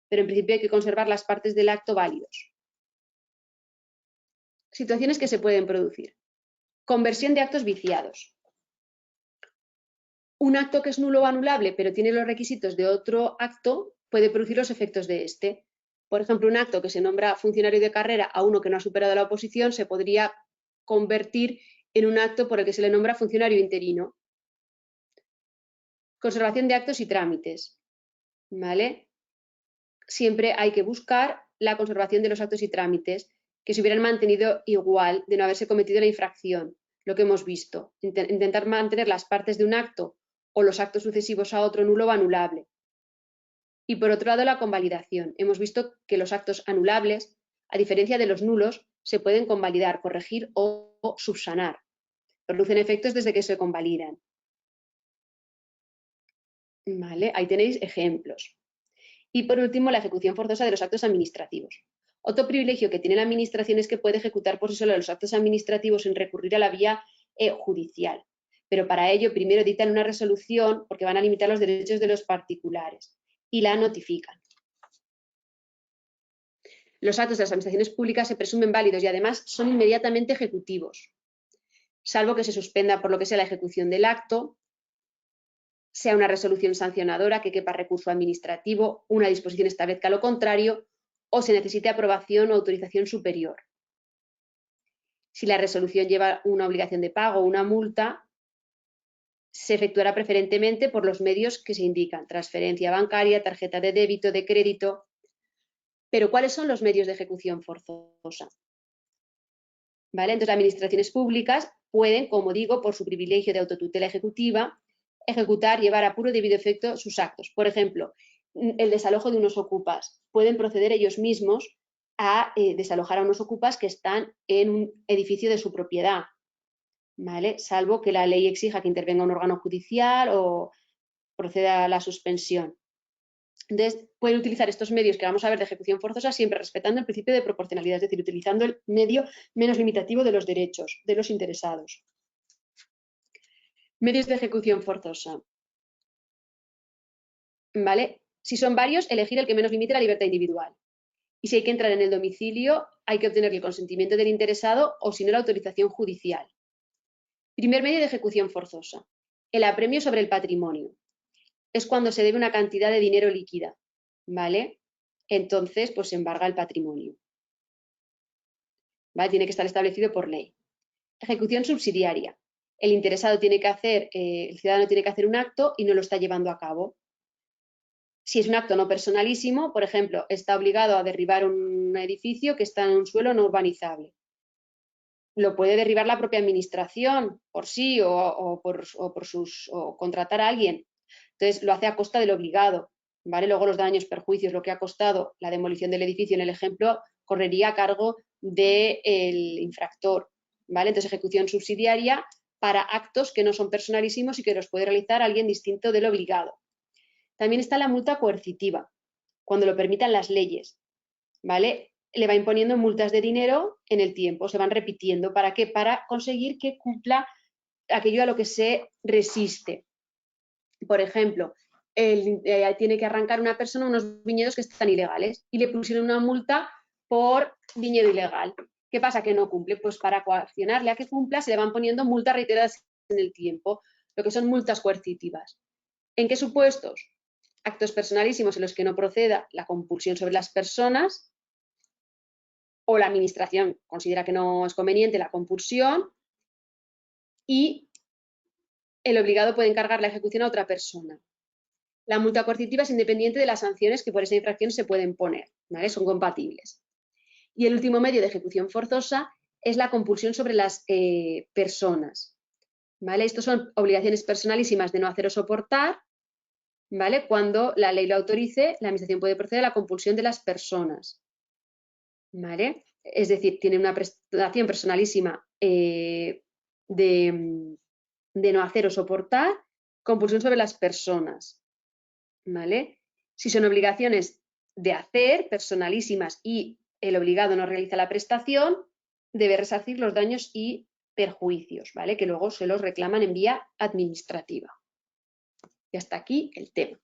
Pero en principio hay que conservar las partes del acto válidos. Situaciones que se pueden producir. Conversión de actos viciados. Un acto que es nulo o anulable, pero tiene los requisitos de otro acto, puede producir los efectos de este. Por ejemplo, un acto que se nombra funcionario de carrera a uno que no ha superado la oposición se podría convertir en un acto por el que se le nombra funcionario interino. Conservación de actos y trámites. ¿Vale? Siempre hay que buscar la conservación de los actos y trámites que se hubieran mantenido igual de no haberse cometido la infracción, lo que hemos visto. Intentar mantener las partes de un acto o los actos sucesivos a otro nulo o anulable. Y por otro lado, la convalidación. Hemos visto que los actos anulables, a diferencia de los nulos, se pueden convalidar, corregir o subsanar. Producen efectos desde que se convalidan. ¿Vale? Ahí tenéis ejemplos. Y por último, la ejecución forzosa de los actos administrativos. Otro privilegio que tiene la administración es que puede ejecutar por sí sola los actos administrativos sin recurrir a la vía judicial. Pero para ello primero dictan una resolución porque van a limitar los derechos de los particulares y la notifican. Los actos de las administraciones públicas se presumen válidos y además son inmediatamente ejecutivos, salvo que se suspenda por lo que sea la ejecución del acto, sea una resolución sancionadora que quepa recurso administrativo, una disposición establezca lo contrario o se necesite aprobación o autorización superior. Si la resolución lleva una obligación de pago o una multa, se efectuará preferentemente por los medios que se indican, transferencia bancaria, tarjeta de débito, de crédito. Pero ¿cuáles son los medios de ejecución forzosa? ¿Vale? Entonces, las administraciones públicas pueden, como digo, por su privilegio de autotutela ejecutiva, ejecutar, llevar a puro y debido efecto sus actos. Por ejemplo, el desalojo de unos ocupas. Pueden proceder ellos mismos a desalojar a unos ocupas que están en un edificio de su propiedad, ¿vale? Salvo que la ley exija que intervenga un órgano judicial o proceda a la suspensión. Entonces, pueden utilizar estos medios que vamos a ver de ejecución forzosa siempre respetando el principio de proporcionalidad, es decir, utilizando el medio menos limitativo de los derechos de los interesados. Medios de ejecución forzosa. ¿Vale? Si son varios, elegir el que menos limite la libertad individual. Y si hay que entrar en el domicilio, hay que obtener el consentimiento del interesado o, si no, la autorización judicial. Primer medio de ejecución forzosa. El apremio sobre el patrimonio. Es cuando se debe una cantidad de dinero líquida, ¿vale? Entonces, pues se embarga el patrimonio. ¿Vale? Tiene que estar establecido por ley. Ejecución subsidiaria. El interesado tiene que hacer, el ciudadano tiene que hacer un acto y no lo está llevando a cabo. Si es un acto no personalísimo, por ejemplo, está obligado a derribar un edificio que está en un suelo no urbanizable. Lo puede derribar la propia administración por sí o contratar a alguien. Entonces lo hace a costa del obligado, ¿vale? Luego los daños, perjuicios, lo que ha costado la demolición del edificio en el ejemplo, correría a cargo del infractor, ¿vale? Entonces ejecución subsidiaria para actos que no son personalísimos y que los puede realizar alguien distinto del obligado. También está la multa coercitiva, cuando lo permitan las leyes, ¿vale? Le va imponiendo multas de dinero en el tiempo, se van repitiendo. ¿Para qué? Para conseguir que cumpla aquello a lo que se resiste. Por ejemplo, tiene que arrancar una persona unos viñedos que están ilegales y le pusieron una multa por viñedo ilegal. ¿Qué pasa? Que no cumple. Pues para coaccionarle a que cumpla se le van poniendo multas reiteradas en el tiempo, lo que son multas coercitivas. ¿En qué supuestos? Actos personalísimos en los que no proceda la compulsión sobre las personas o la administración considera que no es conveniente la compulsión y el obligado puede encargar la ejecución a otra persona. La multa coercitiva es independiente de las sanciones que por esa infracción se pueden poner, ¿vale? Son compatibles. Y el último medio de ejecución forzosa es la compulsión sobre las personas, ¿vale? Estos son obligaciones personalísimas de no hacer o soportar, ¿vale? Cuando la ley lo autorice, la administración puede proceder a la compulsión de las personas, ¿vale? Es decir, tiene una prestación personalísima de no hacer o soportar, compulsión sobre las personas, ¿vale? Si son obligaciones de hacer, personalísimas, y el obligado no realiza la prestación, debe resarcir los daños y perjuicios, ¿vale? Que luego se los reclaman en vía administrativa. Y hasta aquí el tema.